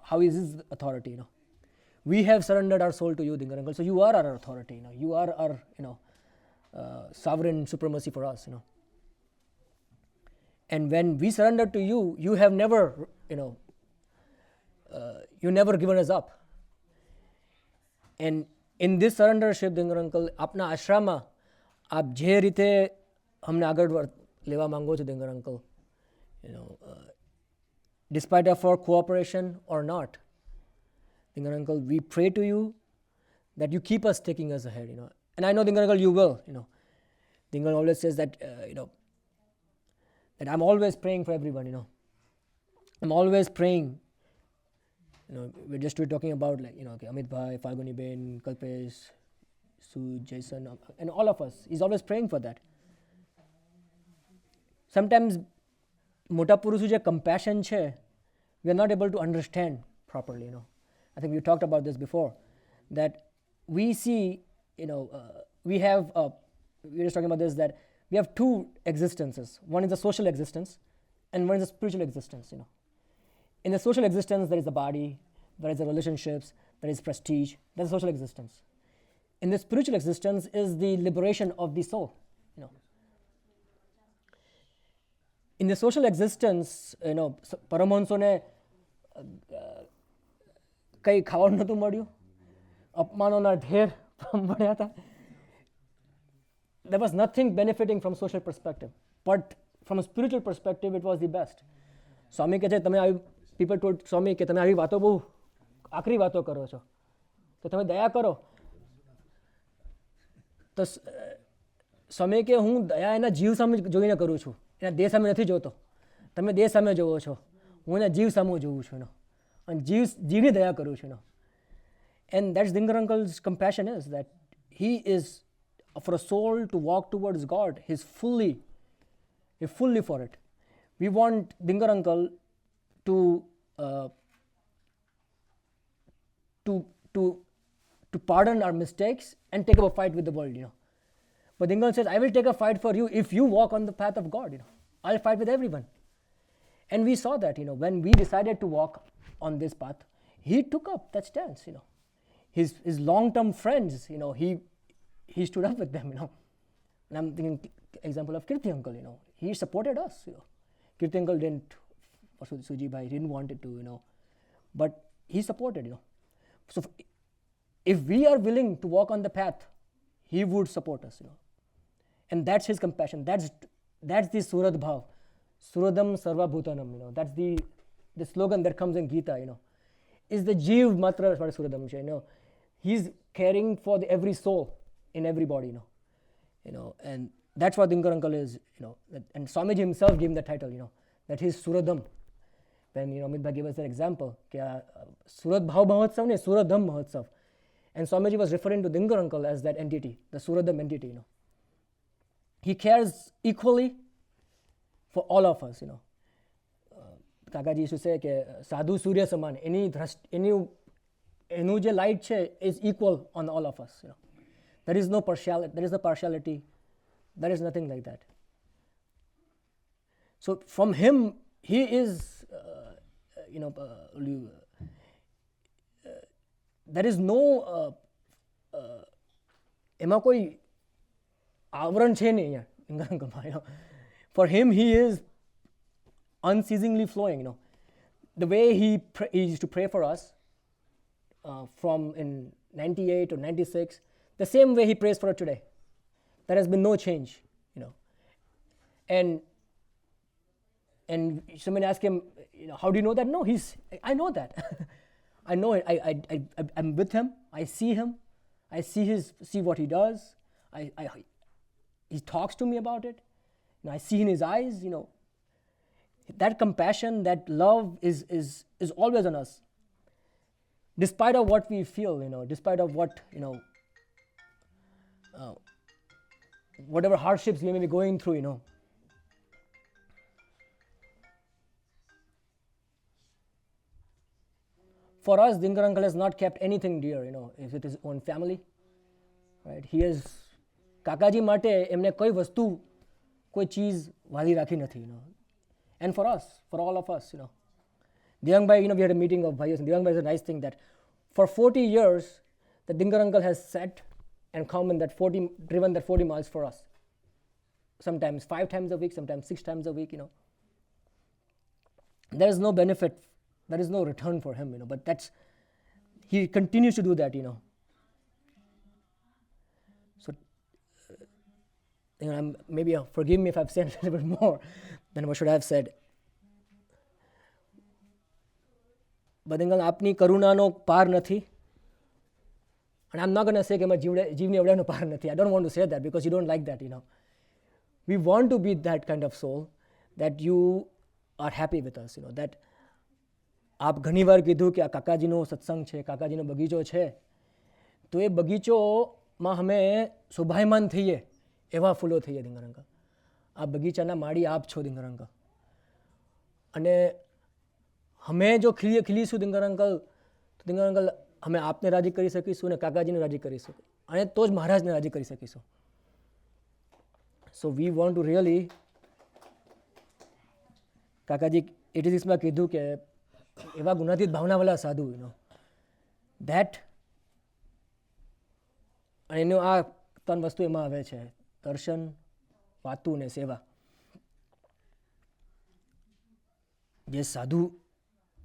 how is his authority. We have surrendered our soul to you, Dingar uncle, so you are our authority, you are our sovereign supremacy for us. And when we surrender to you, you have never you never given us up. And in this surrendership, Dingar uncle, આપના આશ્રમમાં આપ જે રીતે અમને આગળ લેવા માંગો છો, Dingar uncle, despite of our cooperation or not, Dingar uncle, we pray to you that you keep us taking us ahead. And I know, Dingar uncle, you will. Dingar always says that that I'm always praying for everyone. I'm always praying. We're talking about okay, Amit Bhai, Falguni Ben, Kalpesh, Su, Jason, and all of us. He's always praying for that. Sometimes મોટા પુરુષનું જે compassion છે, we are not able to understand properly. I think we talked about this before, that we see, we have, we were just talking about this, that we have two existences. One is the social existence and one is the spiritual existence. In the social existence, there is the body, there is the relationships, there is prestige, that's the social existence. In the spiritual existence is the liberation of the soul. In the social existence, પરમહંસોને કંઈ ખાવાનું નહોતું મળ્યું, અપમાનોના ઢેર મળ્યા હતા. There was nothing benefiting from social perspective, but from a spiritual perspective, it was the best. સ્વામી કહે છે, તમે આવી, people told સ્વામી કે તમે આવી વાતો બહુ આકરી વાતો કરો છો, તો તમે દયા કરો. તો સ્વામી કે હું દયા એના જીવ સામે જોઈને કરું છું, એના દેહ સામે નથી જોતો. તમે દેહ સામે જોવો છો, હું એના જીવ સામે જોઉં છું, અને જીવની દયા કરું છું. And that's Dingar uncle's compassion, is that he is, for a soul to walk towards God, he's fully for it. We want Dingar uncle to to pardon our mistakes and take up a fight with the world, But Dingal says, I will take a fight for you if you walk on the path of God, I'll fight with everyone. And we saw that, when we decided to walk on this path, he took up that stance, His long-term friends, he stood up with them, And I'm thinking example of Kirti uncle, he supported us, Kirti uncle didn't, or Suji bhai didn't want it to, but he supported, So if we are willing to walk on the path, he would support us, And that's his compassion. That's the Surad Bhav. Suradam Sarva Bhutanam, That's the slogan that comes in Gita, Is the Jeev Matra Suradam, He's caring for every soul in every body, And that's what Dingar uncle is, And Swamiji himself gave him the title, that he's Suradam. When, Midbha gave us an example, Surad Bhav Mahotsav ne Suradam Mahotsav. And Swamiji was referring to Dingar uncle as that entity, the Suradam entity, He cares equally for all of us, Kakaji used to say, Sadhu Surya Saman, any light is equal on all of us, There is no partiality, there is nothing like that. So from him, he is, there is no, એમાં કોઈ આવરણ છે નહીં અહીંયા. For him, he is unceasingly flowing, The way he used to pray for us from in 98 or 96, the same way he prays for us today. There has been no change, And someone asked him, how do you know that? No, I know that. I know it. I'm with him. I see him. I see what he does. He talks to me about it. I see in his eyes, that compassion, that love is always on us. Despite of what we feel, despite of what, whatever hardships we may be going through, For us, Dingar uncle has not kept anything dear, with his own family, right? He has, કાકાજી માટે એમને કોઈ વસ્તુ, કોઈ ચીજ વાલી રાખી નથી, And for us, for all of us, Diyang Bhai, we had a meeting of Bhaios, and Diyang Bhai is a nice thing that for 40 years, the Dingar uncle has sat and come in driven that 40 miles for us. Sometimes 5 times a week, sometimes 6 times a week, There is no benefit, there is no return for him, but he continues to do that, So, maybe forgive me if I've said a little bit more than what should I have said. But આપની કરુણાનો પાર નથી. And I'm not going to say કે જીવની અવળાનો પાર નથી. I don't want to say that because you don't like that, We want to be that kind of soul that you are happy with us, that આપ ઘણીવાર કીધું કે આ કાકાજીનો સત્સંગ છે, કાકાજીનો બગીચો છે, તો એ બગીચોમાં અમે શોભાયમાન થઈએ એવા ફૂલો થઈએ દિંગર અંકલ. આ બગીચાના માળી આપ છો દિંગર અંકલ. અને અમે જો ખીલીશું દિંગર અંકલ, તો દિંગર અંકલ અમે આપને રાજી કરી શકીશું અને કાકાજીને રાજી કરી શકીશું, અને તો જ મહારાજને રાજી કરી શકીશું. સો વી વોન્ટ ટુ રિયલી, કાકાજી 86માં કીધું કે એવા ગુણાતીત ભાવનાવાળા સાધુ, ધેટ, અને એનું આ 3 વસ્તુ એમાં આવે છે, દર્શન, વાતું ને સેવા. જે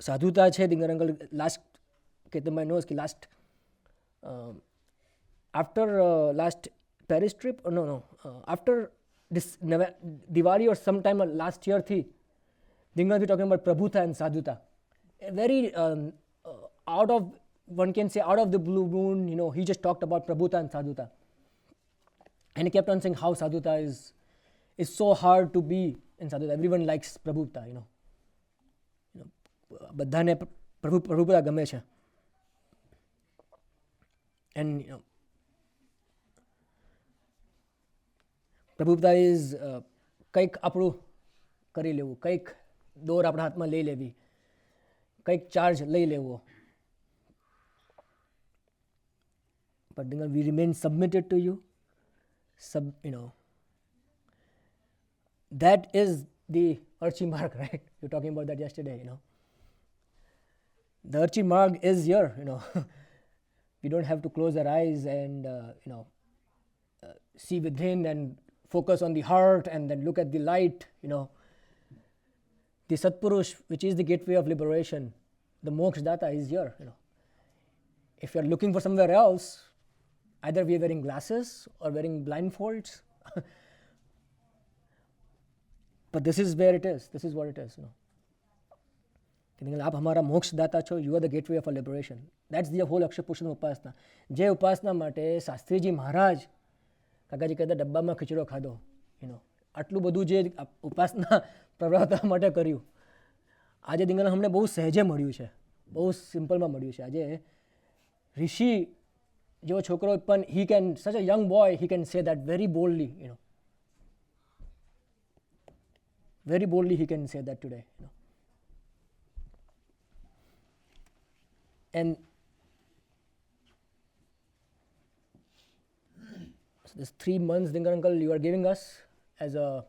સાધુતા છે દિંગર અંકલ, લાસ્ટ કેતનભાઈ knows કે last after last Paris trip, after this Diwali or sometime last year thi, Dingar be talking about Prabhuta and Sadhuta. A very out of, one can say out of the blue moon, he just talked about Prabhuta and Sadhuta. And he kept on saying how Sadhuta is so hard to be in Sadhuta. Everyone likes Prabhuta, બધાને પ્રભુતા ગમે છે. And પ્રભુતા is કંઈક આપણું કરી લેવું, કંઈક દોર આપણા હાથમાં લઈ લેવી, કંઈક ચાર્જ લઈ લેવો. but we remain submitted to you. That is the Archi Marg, right? You were talking about that yesterday. The Archi Marg is here. We don't have to close our eyes and see within and focus on the heart and then look at the light. The Satpurush, which is the gateway of liberation, the Moksha Data is here. If you're looking for somewhere else, either we're wearing glasses or wearing blindfolds. But this is where it is. This is what it is. आप हमारा मोक्ष दाता છો, you are the gateway of our liberation. That's the whole અક્ષર પુરુષની ઉપાસના. જે ઉપાસના માટે શાસ્ત્રીજી મહારાજ કાકાજી કહેતા ડબ્બામાં ખીચડો ખાધો, આટલું બધું જે ઉપાસના પ્રવર્તવા માટે કર્યું, આજે દિંગલ અમને બહુ સહેજે મળ્યું છે, બહુ સિમ્પલમાં મળ્યું છે. આજે ઋષિ જેવો છોકરો પણ he can, such a young boy, he can say that very boldly. Very boldly he can say that today. And so this 3 months, Dingar uncle, you are giving us as a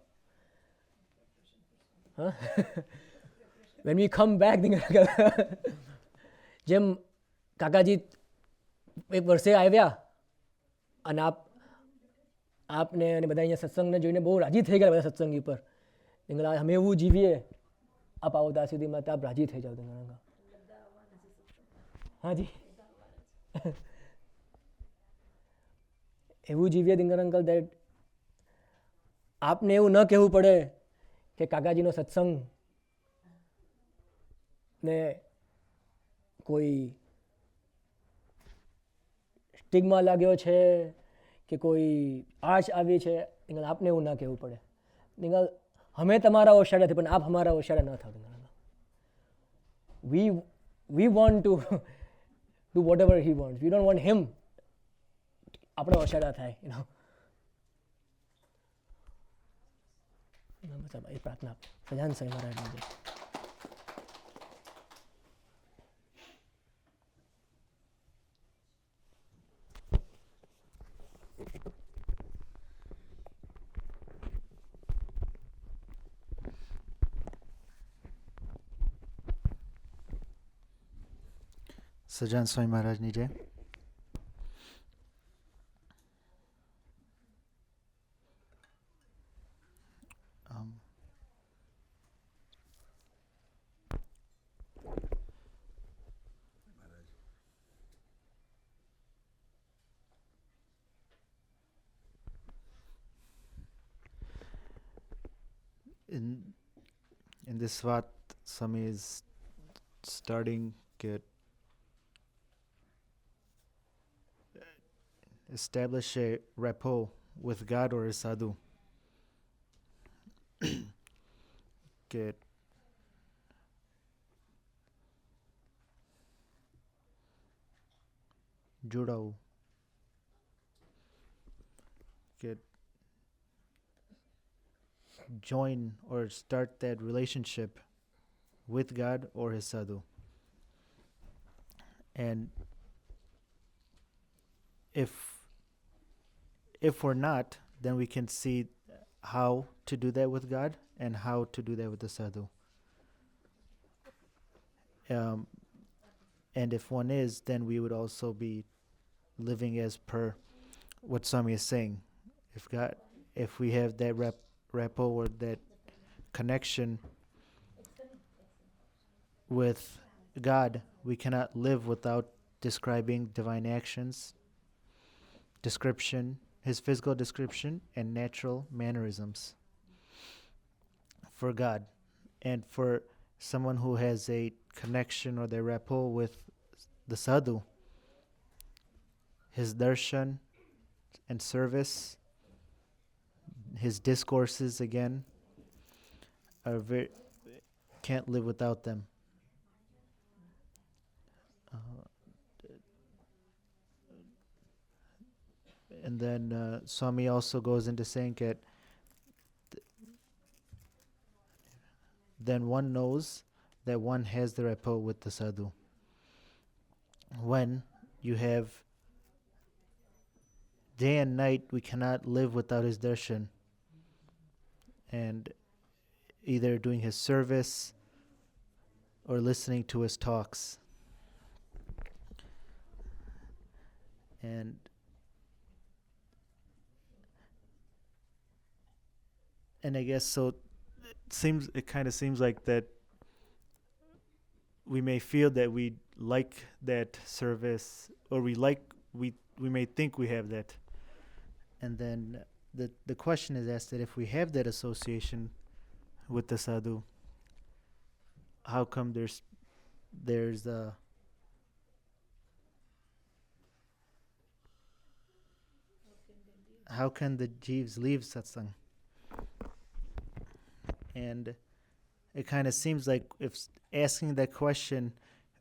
when we come back, Dingar uncle, જેમ કાકાજી એક વર્ષે આવ્યા અને આપને અને બધા અહીંયા સત્સંગને જોઈને બહુ રાજી થઈ ગયા બધા સત્સંગી પર. Dingar, અમે એવું જીવીએ આપ આવો ત્યાં સુધીમાં તો આપ રાજી થઈ જાઓ. Dingar uncle, हाँ जी, એવું જીવીએ દિંગર અંકલ દેટ આપને એવું ન કહેવું પડે કે કાકાજીનો સત્સંગ ને કોઈ સ્ટિગ્મા લાગ્યો છે કે કોઈ આશ આવી છે. દિંગલ આપને એવું ના કહેવું પડે. દિંગલ અમે તમારા ઓશાળાથી પણ આપ અમારા ઓશાળા ન થાવ. દિંગલ we want to do whatever he wants. We don't want him આપણે ઓશાળા થાય. એ પ્રાર્થના સજાન સાંઈ મહારાજની. સજાન સ્વામી મહારાજની જય. In this Svat, Swami is starting to establish a rapport with God or a sadhu. Get judao, get join or start that relationship with God or his sadhu. And if we're not, then we can see how to do that with God and how to do that with the sadhu. And if one is, then we would also be living as per what Swami is saying. If we have that rapport or that connection with God, we cannot live without describing divine actions, description, his physical description, and natural mannerisms for God. And for someone who has a connection or their rapport with the sadhu, his darshan and service, his discourses again, are can't live without them. And then Swami also goes into saying that then one knows that one has the rapport with the sadhu when you have day and night we cannot live without his darshan, and either doing his service or listening to his talks. And I guess so it kind of seems like that we may feel that we like that service, or we may think we have that. And then the question is asked that if we have that association with the sadhu, how come there's how can the jeeves leave satsang? And it kind of seems like if asking that question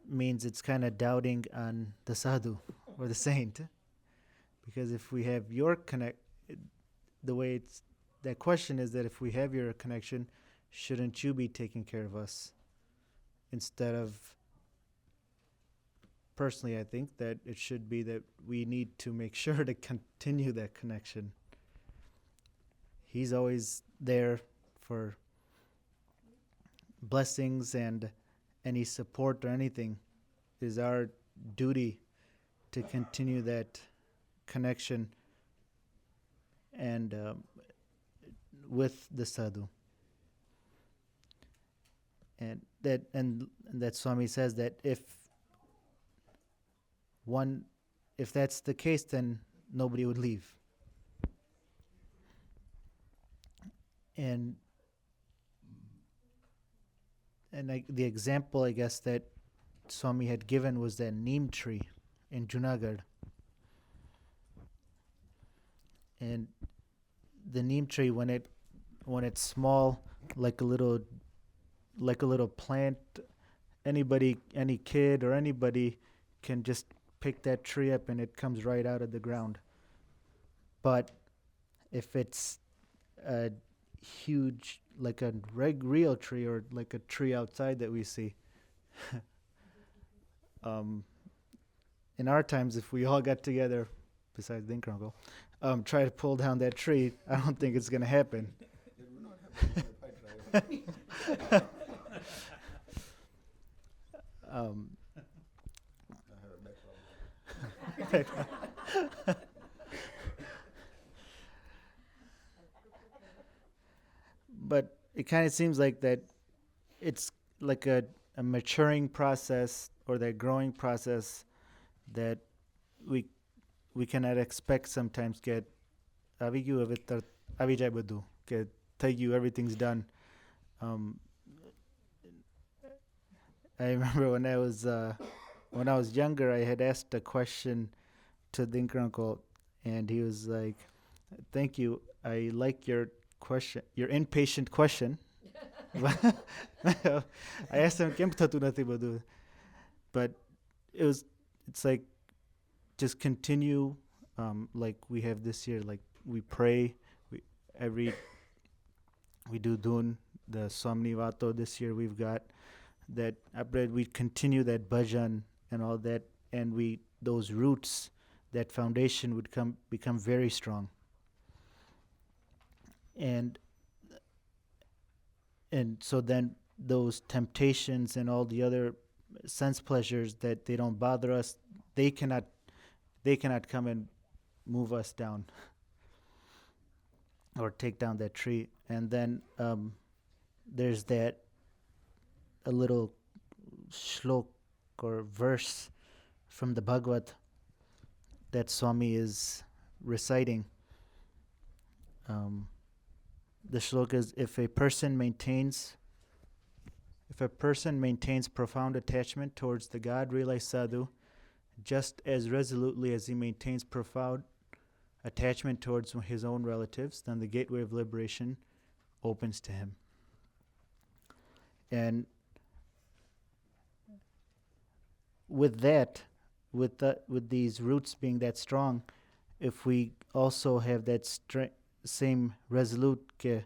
means it's kind of doubting on the sadhu or the saint, because if we have your the way it's that question is that if we have your connection, shouldn't you be taking care of us? Instead of, personally, I think that it should be that we need to make sure to continue that connection. He's always there for blessings and any support or anything. It is our duty to continue that connection and with the sadhu. And that Swami says that if that's the case, then nobody would leave. And the example, I guess, that Swami had given was that neem tree in Junagadh. And the neem tree, when it's small, like a little plant, any kid or anybody can just pick that tree up and it comes right out of the ground. But if it's a huge, like a real tree or like a tree outside that we see, in our times, if we all got together, besides Dinker Uncle, try to pull down that tree, I don't think it's going to happen. It will not happen if I try. I have a back problem. But it kind of seems like that it's like a maturing process or that growing process that we cannot expect sometimes get avijay badu get thank you, everything's done. I remember when I was younger, I had asked a question to Dinker Uncle, and he was like, "Thank you, I like your question, your impatient question." I asked him, "Kem thatu nathi badu?" But it's like just continue, like we have this year, like we pray, we do dun the Swami Vato this year. We've got that. I pray we continue that bhajan and all that, and those roots, that foundation would become very strong. And so then those temptations and all the other sense pleasures that they don't bother us, they cannot come and move us down or take down that tree. And then there's a little shlok or verse from the Bhagavad that Swami is reciting. The shlok is, if a person maintains profound attachment towards the God-realized sadhu, just as resolutely as he maintains profound attachment towards his own relatives, then the gateway of liberation opens to him. And with these roots being that strong, if we also have that same resolute ke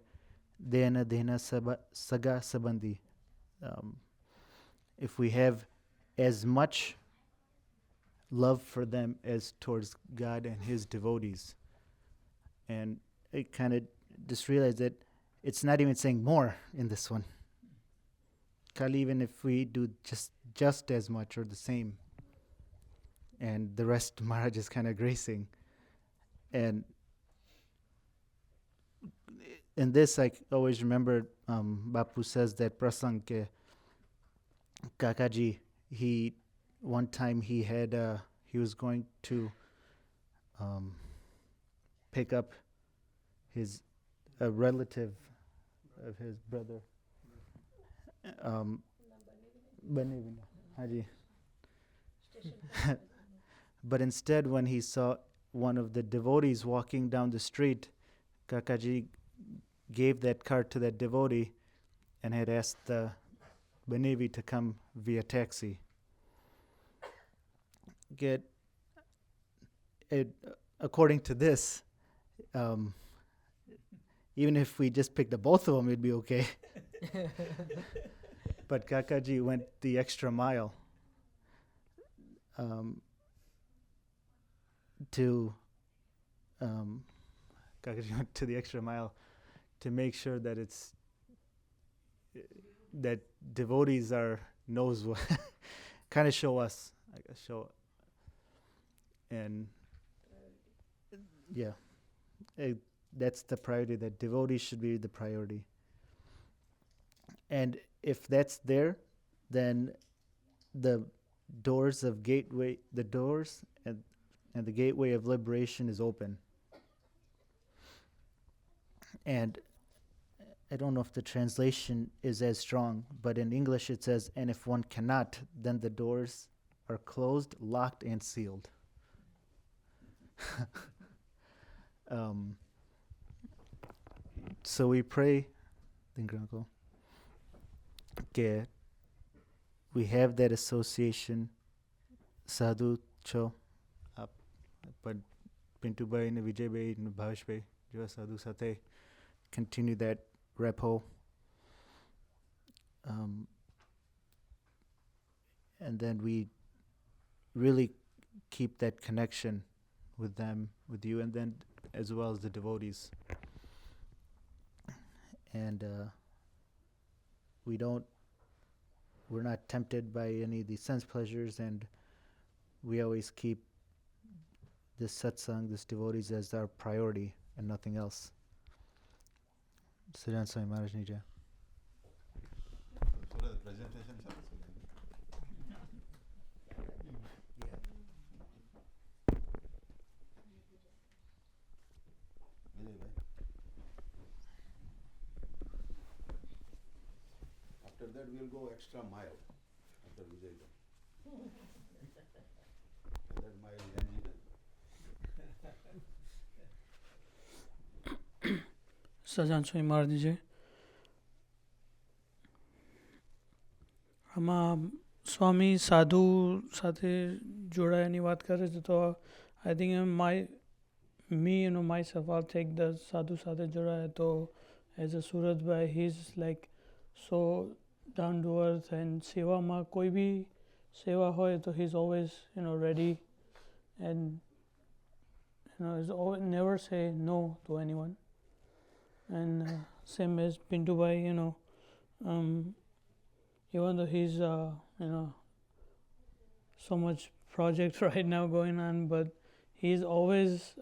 dena saga sabandi, if we have as much love for them as towards God and his devotees, And I kind of just realized that it's not even saying more in this one. Kali, even if we do just as much or the same, and the rest Maharaj is kind of gracing. And in this, I always remember Bapu says that prasang ke Kakaji, one time he was going to pick up a relative of his brother. Banevina, Haji. But instead, when he saw one of the devotees walking down the street, Kakaji gave that card to that devotee and had asked the Benevi to come via taxi. According to this, even if we just picked up both of them, it'd be okay. But Kakaji went the extra mile to make sure that that devotees knows what kind of show us, I guess, and yeah, that's the priority. That devotees should be the priority. And if that's there, then the doors and the gateway of liberation is open. And I don't know if the translation is as strong, but in English it says, and if one cannot, then the doors are closed, locked, and sealed. So we pray, that we have that association, sadhu cho, but Pintu Bhai and Vijay Bhai and Bhavesh Bhai, jo sadhu sathe, continue that rapport. And then we really keep that connection with them, with you, and then as well as the devotees. And we're not tempted by any of these sense pleasures, and we always keep this satsang, this devotees, as our priority and nothing else. Siddhanta Swami Maharaj Nija. After that, we'll go extra mile after Vijay. That mile is સજાન સ્વામી મહારાજજી આમાં સ્વામી સાધુ સાથે જોડાયાની વાત કરે છે તો I think myself I'll take the સાધુ સાથે જોડાયા તો as a Suratbhai he is like so down to earth and સેવામાં કોઈ બી સેવા હોય તો he is always ready and is always never say no to anyone. And same as Pintu Bhai, even though he's so much project right now going on, but he's always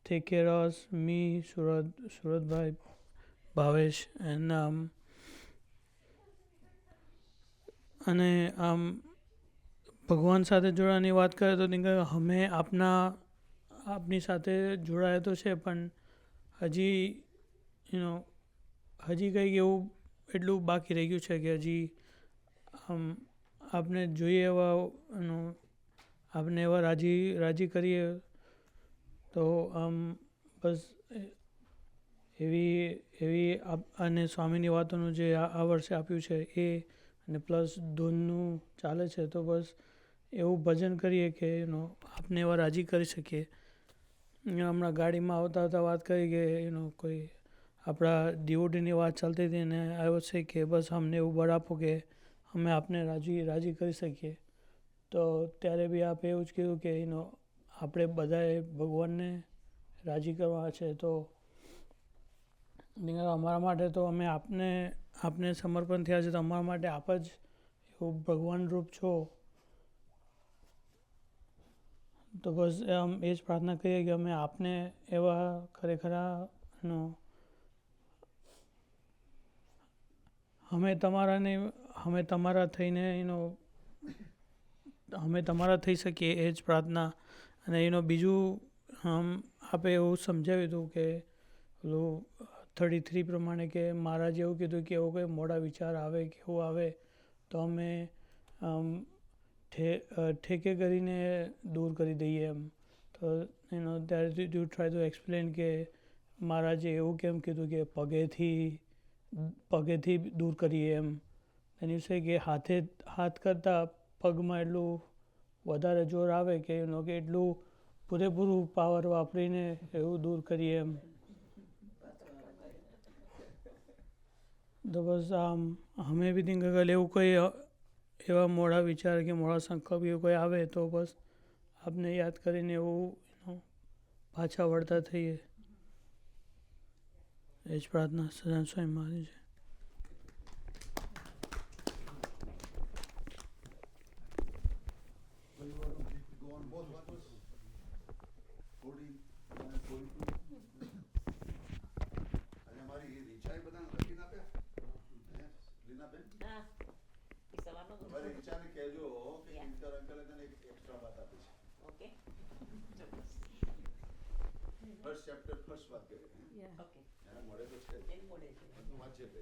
take care of us, me, Surat Bhai, Bhavesh, and ભગવાન સાથે જોડાવાની વાત કરે તો અમે આપની સાથે જોડાયા તો છે પણ હજી કંઈક એવું એટલું બાકી રહી ગયું છે કે હજી આપને જોઈએ એવા આપને એવા રાજી કરીએ તો બસ એવી અને સ્વામીની વાતોનું જે આ વર્ષે આપ્યું છે એ અને પ્લસ ધૂનનું ચાલે છે તો બસ એવું ભજન કરીએ કે આપને એવા રાજી કરી શકીએ. હમણાં ગાડીમાં આવતા વાત કરી કે કોઈ આપણા ડિવોટીની વાત ચાલતી હતી અને આવ્યો છે કે બસ અમને એવું બળ આપો કે અમે આપને રાજી કરી શકીએ. તો ત્યારે બી આપે એવું જ કીધું કે આપણે બધાએ ભગવાનને રાજી કરવા છે, તો અમારા માટે તો અમે આપને સમર્પણ થયા છે, તો અમારા માટે આપ જ એવું ભગવાન રૂપ છો. તો બસ એ જ પ્રાર્થના કરીએ કે અમે આપને એવા ખરેખર અમે તમારા થઈને અમે તમારા થઈ શકીએ, એ જ પ્રાર્થના. અને બીજું આપે એવું સમજાવ્યું હતું કે પેલું 33 પ્રમાણે કે મહારાજે એવું કીધું કે એવો કોઈ મોડા વિચાર આવે કે એવું આવે તો અમે ઠેકે કરીને દૂર કરી દઈએ એમ. તો ત્યારે યુ ટ્રાય ટુ એક્સપ્લેન કે મહારાજે એવું કેમ કીધું કે પગેથી દૂર કરીએ એમ. એની વિશે કે હાથ કરતાં પગમાં એટલું વધારે જોર આવે કે કે એટલું પૂરેપૂરું પાવર વાપરીને એવું દૂર કરીએ એમ. તો બસ અમે બી થિંક અગર એવું કોઈ એવા મોડા વિચાર કે મોડા સંકલ્પ એવું કોઈ આવે તો બસ આપને યાદ કરીને એવું પાછા વળતા થઈએ. એ જ પ્રાર્થના સદાન Swami Maharaj. First chapter first વાત કરી. ઓકે. મોડે તો છે. એક મોડે છે. બધું વાંચે છે.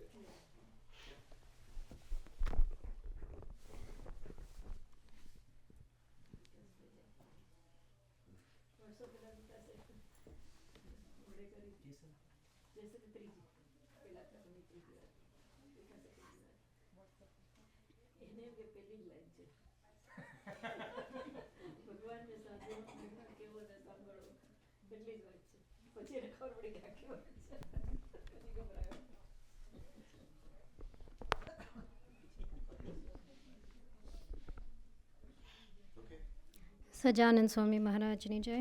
સજાનંદ સ્વામી મહારાજની જય.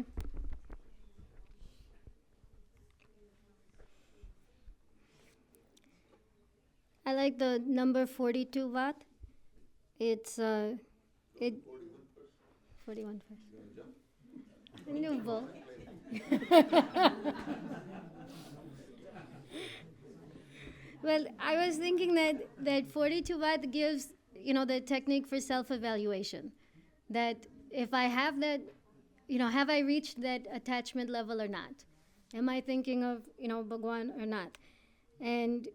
I like the number 42 Vaat. It's 41 first. New book. Well, I was thinking that 42 Vaat gives, the technique for self-evaluation. That if I have that, have I reached that attachment level or not? Am I thinking of, Bhagwan or not? And,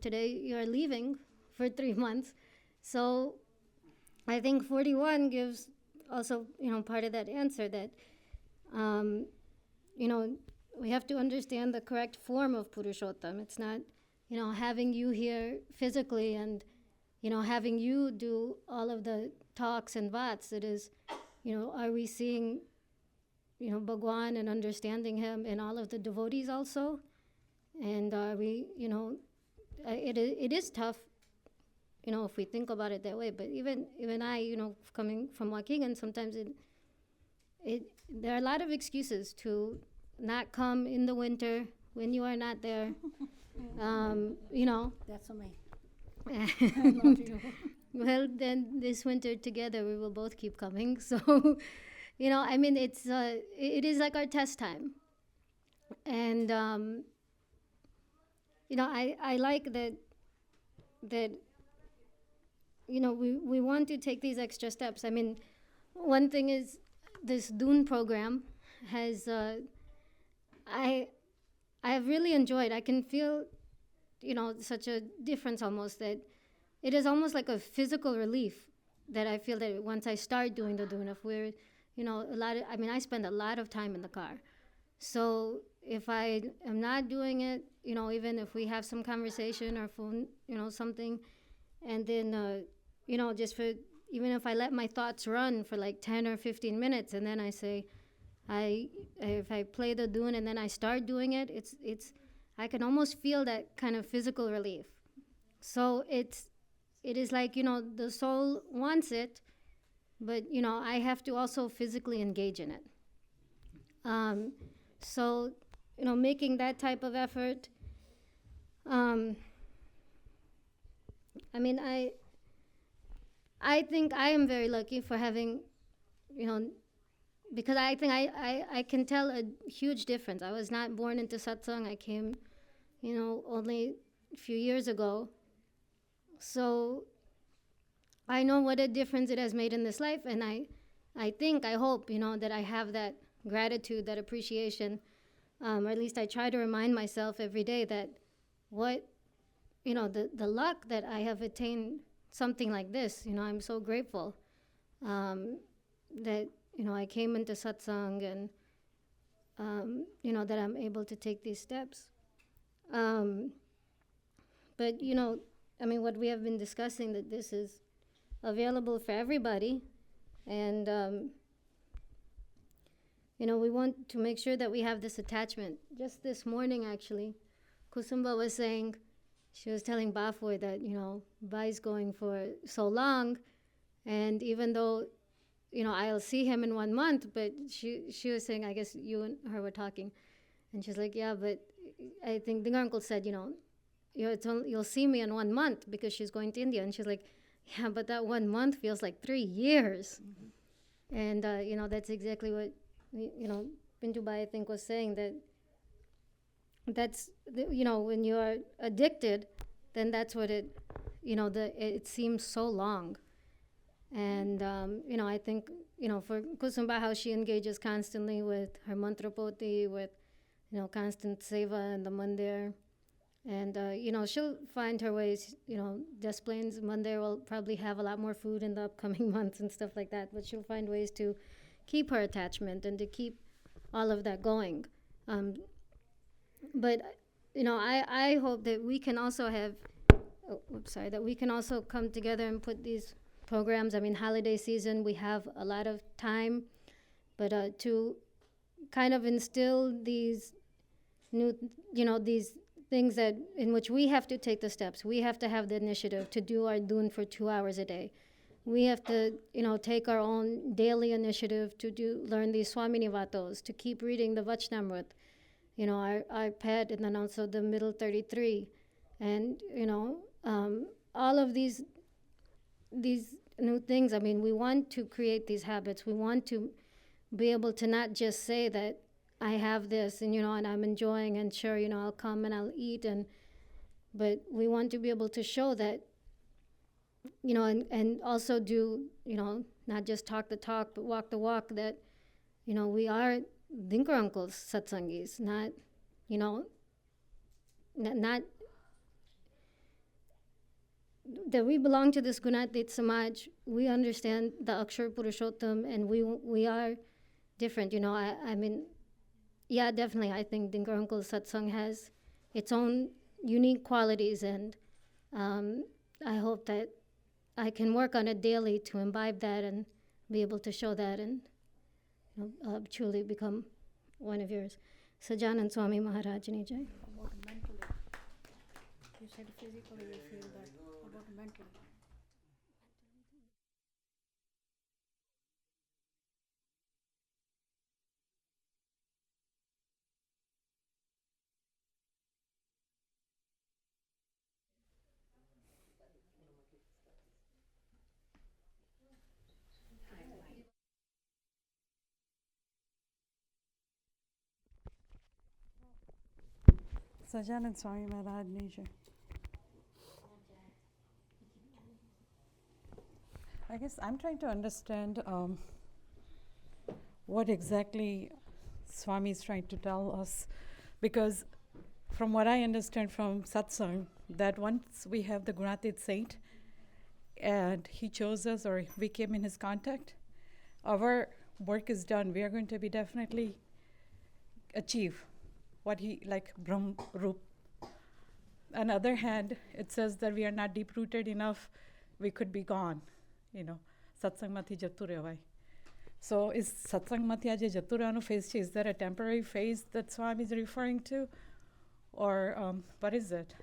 today you're leaving for 3 months. So I think 41 gives also, part of that answer that, we have to understand the correct form of Purushottam. It's not, having you here physically and, having you do all of the talks and vats. It is, are we seeing, Bhagwan and understanding him in all of the devotees also? And are we, it is tough, if we think about it that way. But even I, coming from Waukegan, sometimes there are a lot of excuses to not come in the winter when you are not there. That's on me. Well, then this winter together we will both keep coming. So, it's it is like our test time. And I like that we want to take these extra steps. One thing is this Dune program has I have really enjoyed. I can feel such a difference almost, that it is almost like a physical relief that I feel that once I start doing the Dune, if we're I spend a lot of time in the car. So if I am not doing it, even if we have some conversation or phone, something, and then, just for, even if I let my thoughts run for like 10 or 15 minutes, and then I say, if I play the Dune and then I start doing it, I can almost feel that kind of physical relief. So it is like, the soul wants it, but I have to also physically engage in it. So making that type of effort. I mean, I think I am very lucky for having, because I think I can tell a huge difference. I was not born into satsang. I came, only a few years ago. So I know what a difference it has made in this life, and I hope, that I have that gratitude, that appreciation, or at least I try to remind myself every day that the luck that I have attained something like this. I'm so grateful that I came into satsang and that I'm able to take these steps. But what we have been discussing, that this is available for everybody, and we want to make sure that we have this attachment. Just this morning, actually, Kusumba was saying, she was telling Bafoy that Bai's going for so long, and even though I'll see him in 1 month, but she was saying, I guess you and her were talking, and she's like, yeah, but I think the uncle said, you'll see me in 1 month because she's going to India, and she's like, yeah, but that 1 month feels like 3 years. And that's exactly what Pintu Bai, I think, was saying, that's when you are addicted, then that's what it seems so long. And I think for Kusumba, how she engages constantly with her mantra poti, with constant seva in the mandir, and she'll find her ways. Des Plaines mandir will probably have a lot more food in the upcoming months and stuff like that, but she'll find ways to keep her attachment and to keep all of that going. But I hope that we can also have that we can also come together and put these programs. I mean, holiday season, we have a lot of time, but to kind of instill these new, these things that in which we have to take the steps. We have to have the initiative to do our dun for 2 hours a day. We have to, take our own daily initiative to learn these Swami Vatos, to keep reading the Vachnamrit, our pet, and then also the middle 33, and all of these new things. I mean, we want to create these habits. We want to be able to not just say that I have this and and I'm enjoying, and sure, I'll come and I'll eat, but we want to be able to show that, and also do, not just talk the talk but walk the walk, that we are Dinkar uncles satsangis, not not that we belong to this Gunatit Samaj. We understand the Akshar Purushottam, and we are different. I mean, yeah, definitely, I think Dinkar Uncle Satsang has its own unique qualities, and I hope that I can work on it daily to imbibe that and be able to show that, and truly become one of yours. Sajanand Swami Maharaj Ni Jai. About mentally. You said physically you feel that. About mentally. Sajanand Swami Maharaj Nature. I guess I'm trying to understand what exactly Swami is trying to tell us, because from what I understand from satsang, that once we have the Gunatit saint and he chose us, or we came in his contact, our work is done. We are going to be definitely achieve what he, like Brahm Rup. On the other hand, it says that we are not deep rooted enough, we could be gone, satsang mati jatu revai. So is satsang mati aje jatu revanu phase, is there a temporary phase that Swami is referring to, or what is it?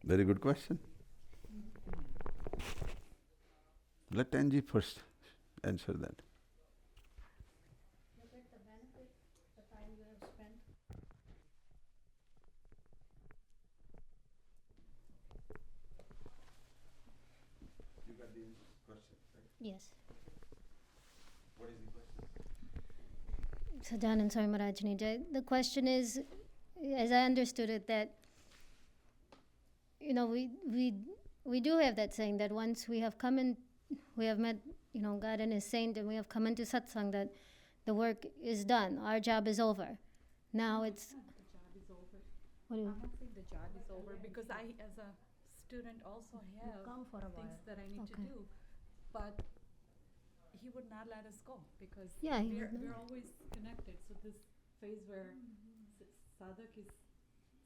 Very good question. Let Angie first answer that. Look at the benefit, the time you have spent. You got the question, right? Yes. What is the question? Sadanand Swami Maharajani Jai. The question is, as I understood it, that we do have that saying that once we have come in, we have met God and His saint, and we have come into satsang, that the work is done. Our job is over. Now it's. The job is over. What do you? I'm not saying the job is over because I, as a student, also have come for a things while. that I need to Okay. do. But he would not let us go because Yeah, he would we're not. always connected. So this phase where sadhak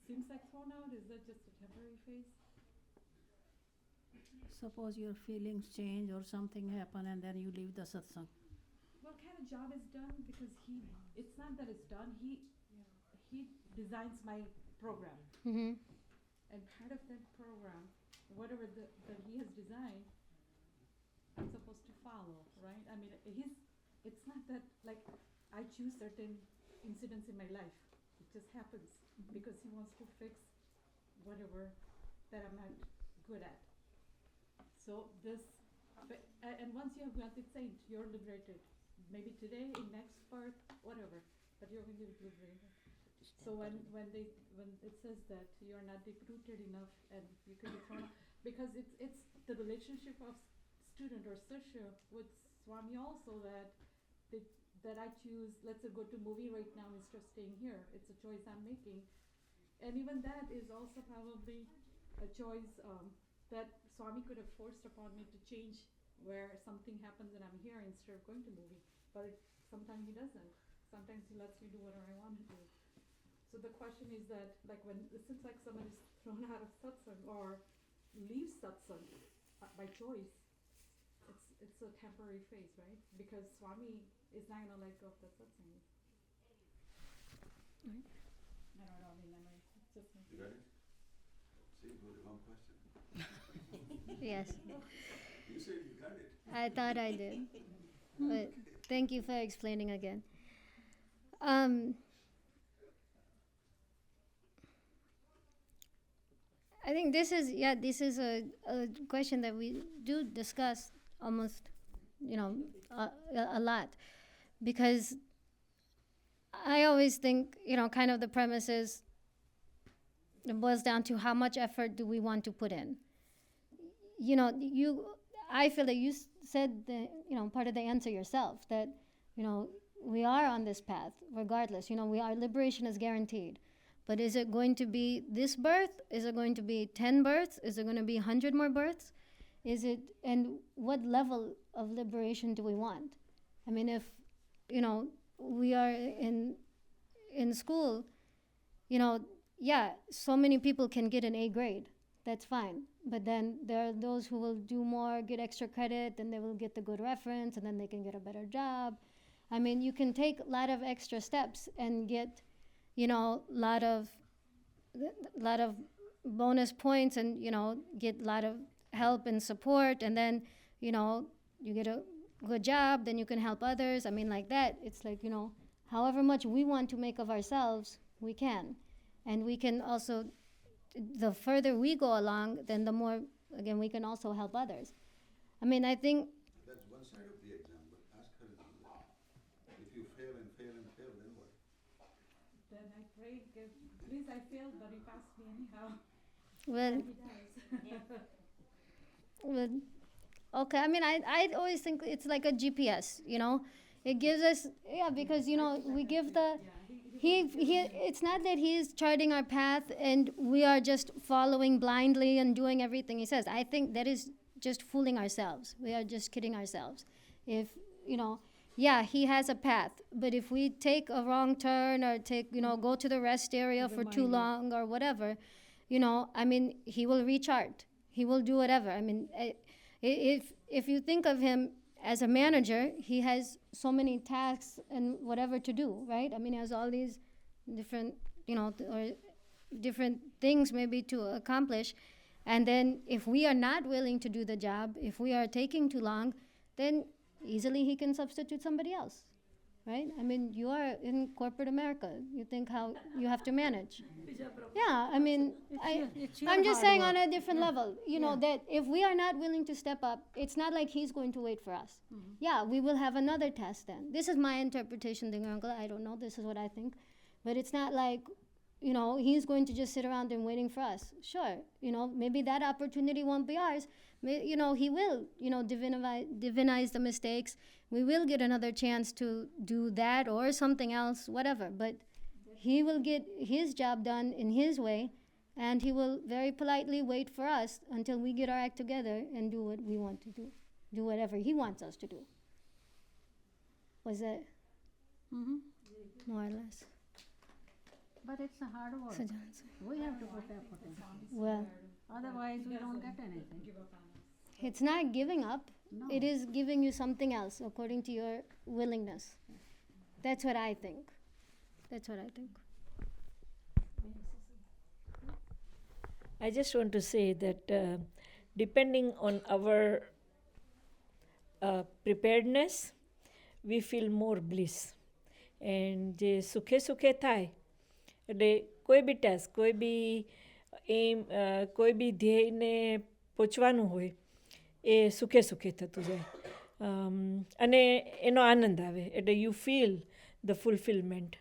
seems like thrown out, is that just a temporary phase? Suppose your feelings change or something happen and then you leave the satsang. What kind of job is done? Because it's not that it's done. He designs my program, Mm-hmm. and part of that program, whatever that he has designed, I'm supposed to follow, right? I mean, it's not that like I choose certain incidents in my life. It just happens because he wants to fix whatever that I'm not good at. So and once you have got the saint, you're liberated. Maybe today, in next birth, whatever, but you're going to be liberated. So when it says that you're not deep-rooted enough and you can be thrown out, because it's the relationship of student or sishya with Swami also that I choose, let's say, go to movie right now instead of staying here. It's a choice I'm making, and even that is also probably a choice that Swami could have forced upon me to change where something happens and I'm here instead of going to movie. But sometimes he doesn't. Sometimes he lets me do whatever I want to do. So the question is that, like, when it seems like someone is thrown out of satsang or leaves satsang by choice, it's a temporary phase, right? Because Swami is not gonna let go of that satsang. Right. I don't know. I mean, it's just me. You got it? See, it was a long question. Yes. You said you got it. I thought I did. But thank you for explaining again. I think this is a question that we do discuss almost, a lot, because I always think, kind of the premise is, it boils down to how much effort do we want to put in. I feel that you said the, part of the answer yourself, that, we are on this path regardless. Our liberation is guaranteed. But is it going to be this birth? Is it going to be 10 births? Is it going to be 100 more births? And what level of liberation do we want? I mean, if, we are in school, so many people can get an A grade. That's fine. But then there are those who will do more, get extra credit, and they will get the good reference, and then they can get a better job. I mean, you can take a lot of extra steps and get, lot of bonus points, and, get a lot of help and support, and then, you get a good job, then you can help others. I mean, like that. It's like, however much we want to make of ourselves, we can. And we can also, the further we go along, then the more, again, we can also help others. I mean, I think. That's one side of the exam, but ask her another. If you fail and fail and fail, then what? Then I pray, please, I failed, but he passed me anyhow. Well, And he does. well, okay. I mean, I always think it's like a GPS, It gives us, because, we give the, it's not that he's charting our path and we are just following blindly and doing everything he says. I think that is just fooling ourselves. We are just kidding ourselves. If, he has a path, but if we take a wrong turn or go to the rest area for too long or whatever, I mean, he will rechart. He will do whatever. I mean, if you think of him as a manager, he has so many tasks and whatever to do, right? I mean, he has all these different, or different things maybe to accomplish. And then if we are not willing to do the job, if we are taking too long, then easily he can substitute somebody else, right? I mean, you are in corporate America. You think how you have to manage. Yeah, I mean, I'm just saying on a different level, you know, that if we are not willing to step up, it's not like he's going to wait for us. Yeah, we will have another test then. This is my interpretation, Dinger Uncle. I don't know. This is what I think. But it's not like, you know, he's going to just sit around and waiting for us. Sure, you know, maybe that opportunity won't be ours. You know, he will, you know, divinize the mistakes. We will get another chance to do that or something else, whatever. But he will get his job done in his way, and he will very politely wait for us until we get our act together and do what we want to do whatever he wants us to do. Was that more or less? But it's a hard work. So Johnson. We have to put effort in. Well, Otherwise, we don't get anything. it's not giving up. No. It is giving you something else according to your willingness. That's what I think. That's what I think. I just want to say that depending on our preparedness, we feel more bliss. And જે સુખે સુખે થાય એટલે કોઈ બી task, કોઈ બી એમ, કોઈ બી ધ્યેયને પહોંચવાનું હોય એ સુખે સુખે થતું જાય. અને એનો આનંદ આવે એટલે you feel the fulfilment.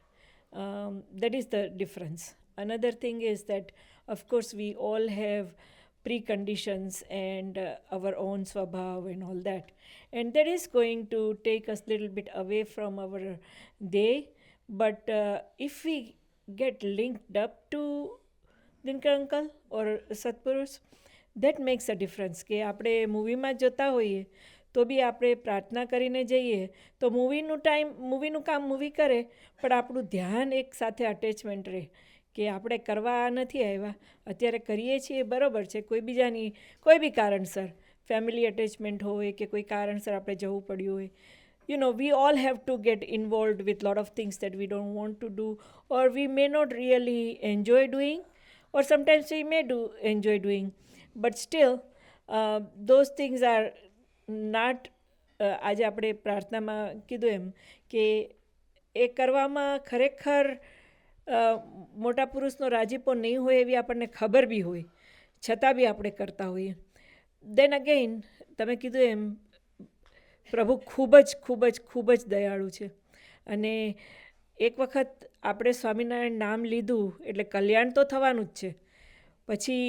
That is the difference. Another thing is that, of course, we all have preconditions and our own swabhav and all that. And that is going to take us a little bit away from our day. But if we get linked up to Dinkar Uncle or Satpurus, that makes a difference. કે આપણે મૂવીમાં જોતા હોઈએ તો બી આપણે પ્રાર્થના કરીને જઈએ તો મૂવીનું કામ મૂવી કરે, પણ આપણું ધ્યાન એક સાથે અટેચમેન્ટ રહે કે આપણે કરવા નથી આવ્યા, અત્યારે કરીએ છીએ બરાબર છે, કોઈ બીજાની કોઈ બી કારણસર ફેમિલી અટેચમેન્ટ હોય કે કોઈ કારણસર આપણે જવું પડ્યું હોય. You know, we all have to get involved with a lot of things that we don't want to do, or we may not really enjoy doing, or sometimes we may enjoy doing. But still, those things are not, આજે આપણે પ્રાર્થનામાં કીધું એમ કે એ કરવામાં ખરેખર મોટા પુરુષનો રાજીપો નહીં હોય એવી આપણને ખબર બી હોય, છતાં બી આપણે કરતા હોઈએ. દેન અગેઇન તમે કીધું એમ પ્રભુ ખૂબ જ ખૂબ જ ખૂબ જ દયાળુ છે. અને એક વખત આપણે સ્વામિનારાયણ નામ લીધું એટલે કલ્યાણ તો થવાનું જ છે. પછી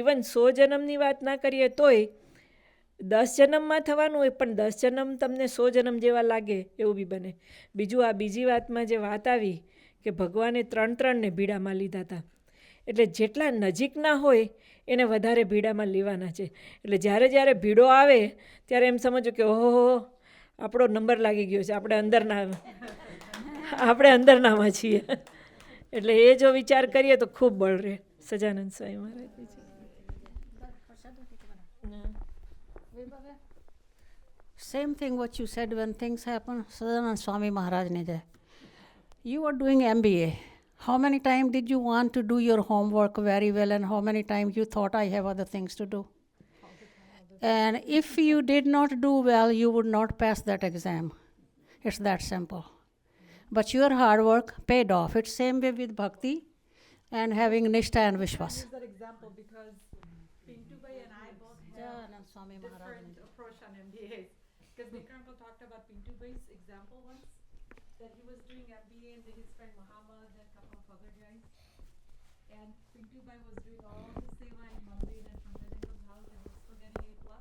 ઇવન 100 જન્મની વાત ના કરીએ તોય 10 જન્મમાં થવાનું હોય, પણ 10 જન્મ તમને 100 જન્મ જેવા લાગે એવું બી બને. બીજું આ બીજી વાતમાં જે વાત આવી કે ભગવાને 3-3ને ભીડામાં લીધા હતા, એટલે જેટલા નજીકના હોય એને વધારે ભીડામાં લેવાના છે. એટલે જ્યારે જ્યારે ભીડો આવે ત્યારે એમ સમજો કે ઓહો આપણો નંબર લાગી ગયો છે, આપણે અંદરનામાં છીએ. એટલે એ જો વિચાર કરીએ તો ખૂબ બળ રહે. Sajanand Swami Maharaj. Same thing what you said when things happen, Sadanand Swami Maharaj ne jai. You were doing MBA. How many times did you want to do your homework very well, and how many times you thought I have other things to do? And if you did not do well, you would not pass that exam. It's that simple. But your hard work paid off. It's same way with bhakti and having nishtha and vishwas. Use that example because Pintu Bhai and I both have different approach on MBAs. Because Dinkar Uncle talked about Pintu Bhai's example once, that he was doing MBA and his friend Muhammad and a couple of other guys. And Pintu Bhai was doing all the seva in Mandir and Panchajanka's house and was still getting A+.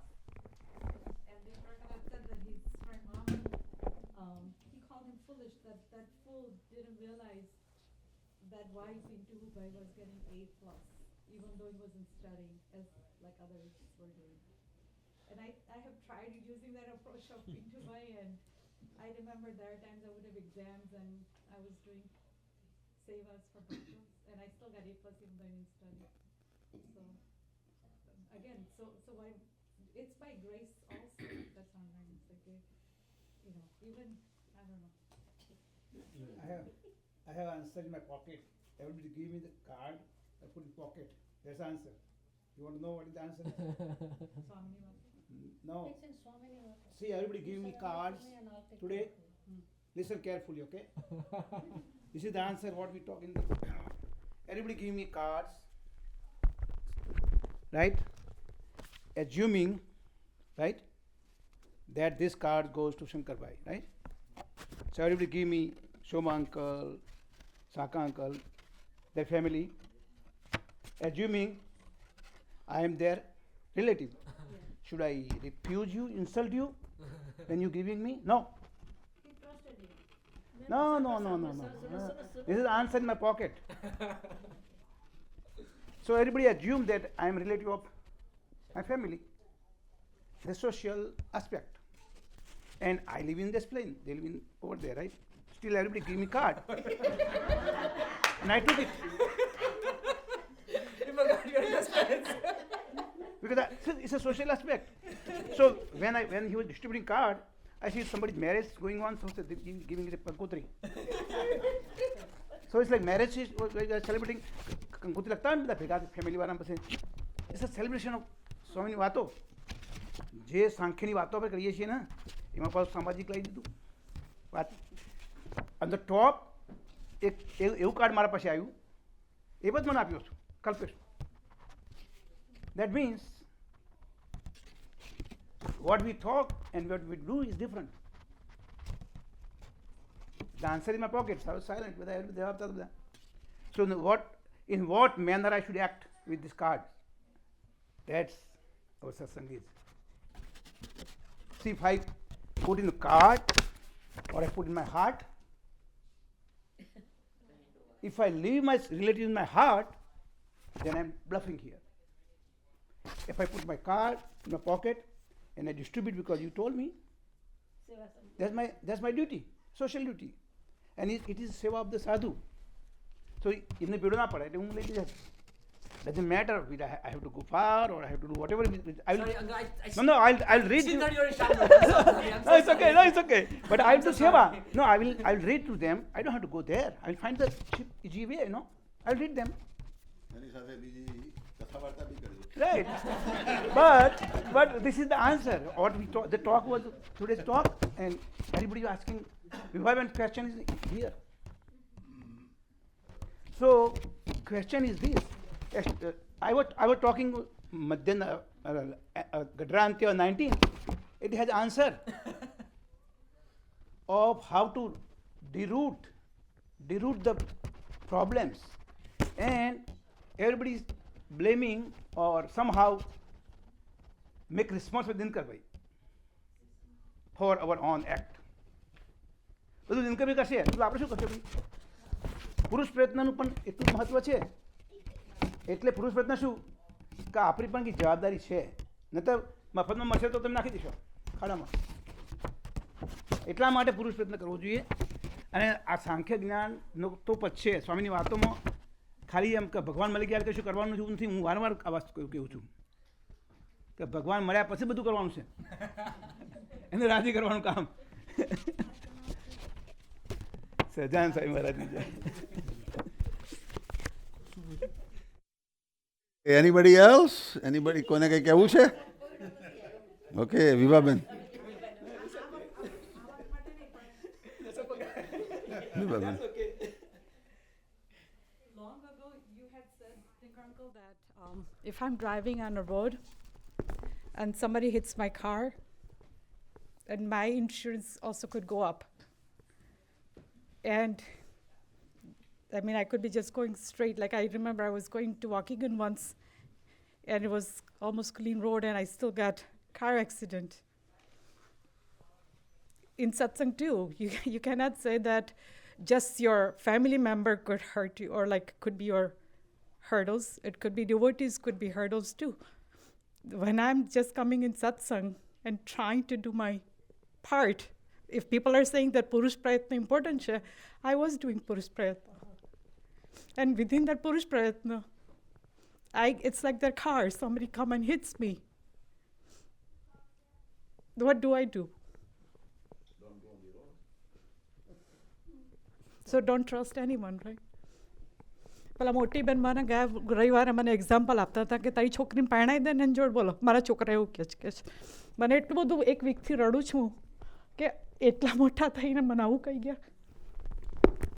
And Dinkar Uncle had said that his friend Muhammad, he called him foolish, that fool didn't realize that why Pintu Bhai was getting A+, even though he wasn't studying as like others were doing. And I have tried using that approach of Pintu Bhai, and I remember there are times I would have exams and I was doing sevas for bhaktas, and I still got A+ even though I didn't study. So again, so why it's by grace also. That's not right. It's like you know, even I don't know. I have answer in my pocket. Everybody give me the card, I put in pocket. That's the answer. You want to know what is the answer? No. See, everybody give me cards today. Listen carefully, okay? This is the answer what we talk in the. Everybody give me cards, right? Assuming, right, that this card goes to Shankar Bhai, right? So everybody give me Shoma uncle, Saka uncle, their family. Assuming I am their relative. Should I refuse you, insult you when you giving me? No. No. This is the answer in my pocket. So everybody assume that I am relative of my family. The social aspect. And I live in this plane. They live in over there, right? Still everybody give me card. And I took it. Because it's a social aspect. So when he was distributing card, I see somebody's marriage going on, so giving it a Kankutri. So it's like marriage is celebrating Kankutri लगता है ना भेगा family वाला बसे. It's a celebration of Swami Vato. જે સાંખ્યની વાતો આપણે કરીએ છીએ ને એમાં પાછું સામાજિક લઈ દીધું વાત on the top એક એવું કાર્ડ મારા પાસે આવ્યું એ બધું મને આપ્યો છું Kalpesh. That means what we talk and what we do is different. The answer in my pocket. So I was silent. So in what manner I should act with this card? That's our satsang is. See, if I put in the card or I put in my heart, if I leave my relative in my heart, then I'm bluffing here. If I put my card in my pocket and I distribute because you told me, that's my duty, social duty. And it is seva of the sadhu. So in the Pidona Pada, doesn't matter whether I have to go far or I have to do whatever. I'll read you. No, it's okay. But I'll do seva. No, I'll read to them. I don't have to go there. I'll find the cheap, easy way, I'll read them. Right. But this is the answer. What we talk, the talk was today's talk, and everybody was asking, Vivavan question is here. So question is this. I was talking Madhyana Gadrantya 19. It has answer of how to deroot the problems, and everybody is blaming or somehow make response with Dinkar Bhai for our own act. બધું દિનકર ભાઈ કરશે એટલે આપણે શું કરશે ભાઈ પુરુષ પ્રયત્નનું પણ એટલું મહત્વ છે એટલે પુરુષ પ્રયત્ન શું કે આપણી પણ કંઈક જવાબદારી છે ન તો મફતમાં મળશે તો તમે નાખી દેશો ખાડામાં એટલા માટે પુરુષ પ્રયત્ન કરવો જોઈએ. અને આ સાંખ્ય જ્ઞાનનો તો પછી સ્વામીની વાતોમાં ખાલી એમ કે ભગવાન મળી ગયા કશું કરવાનું જેવું નથી. હું વારંવાર આ વાત કહું છું કે ભગવાન મળ્યા પછી બધું કરવાનું છે એને રાજી કરવાનું કામ. સહજાન સ્વામી મહારાજની જય. Anybody else? Anybody કોને કંઈ કહેવું છે? Okay વિભાબેન. વિભાબેન. Long ago, you had said, Uncle, that if I'm driving on a road and somebody hits my car, and my insurance also could go up. And I mean, I could be just going straight. Like I remember I was going to Waukegan once, and it was almost clean road, and I still got car accident. In satsang too, you cannot say that just your family member could hurt you, or like could be your hurdles. It could be devotees, could be hurdles too. When I'm just coming in satsang and trying to do my part, if people are saying that purush prayatna important, I was doing purush prayatna. And within that purush prayatna, it's like their car, somebody come and hits me. What do I do? Don't go on the road. So don't trust anyone, right? પેલા મોટી બેન મને ગયા રવિવારે મને example આપતા હતા કે તારી છોકરીને પરણાવી દે ને એની જોડે બોલો. મારા છોકરા એવું કહે છે. મને એટલું બધું એક વીકથી રડું છું કે એટલા મોટા થઈને મને આવું કહી ગયા.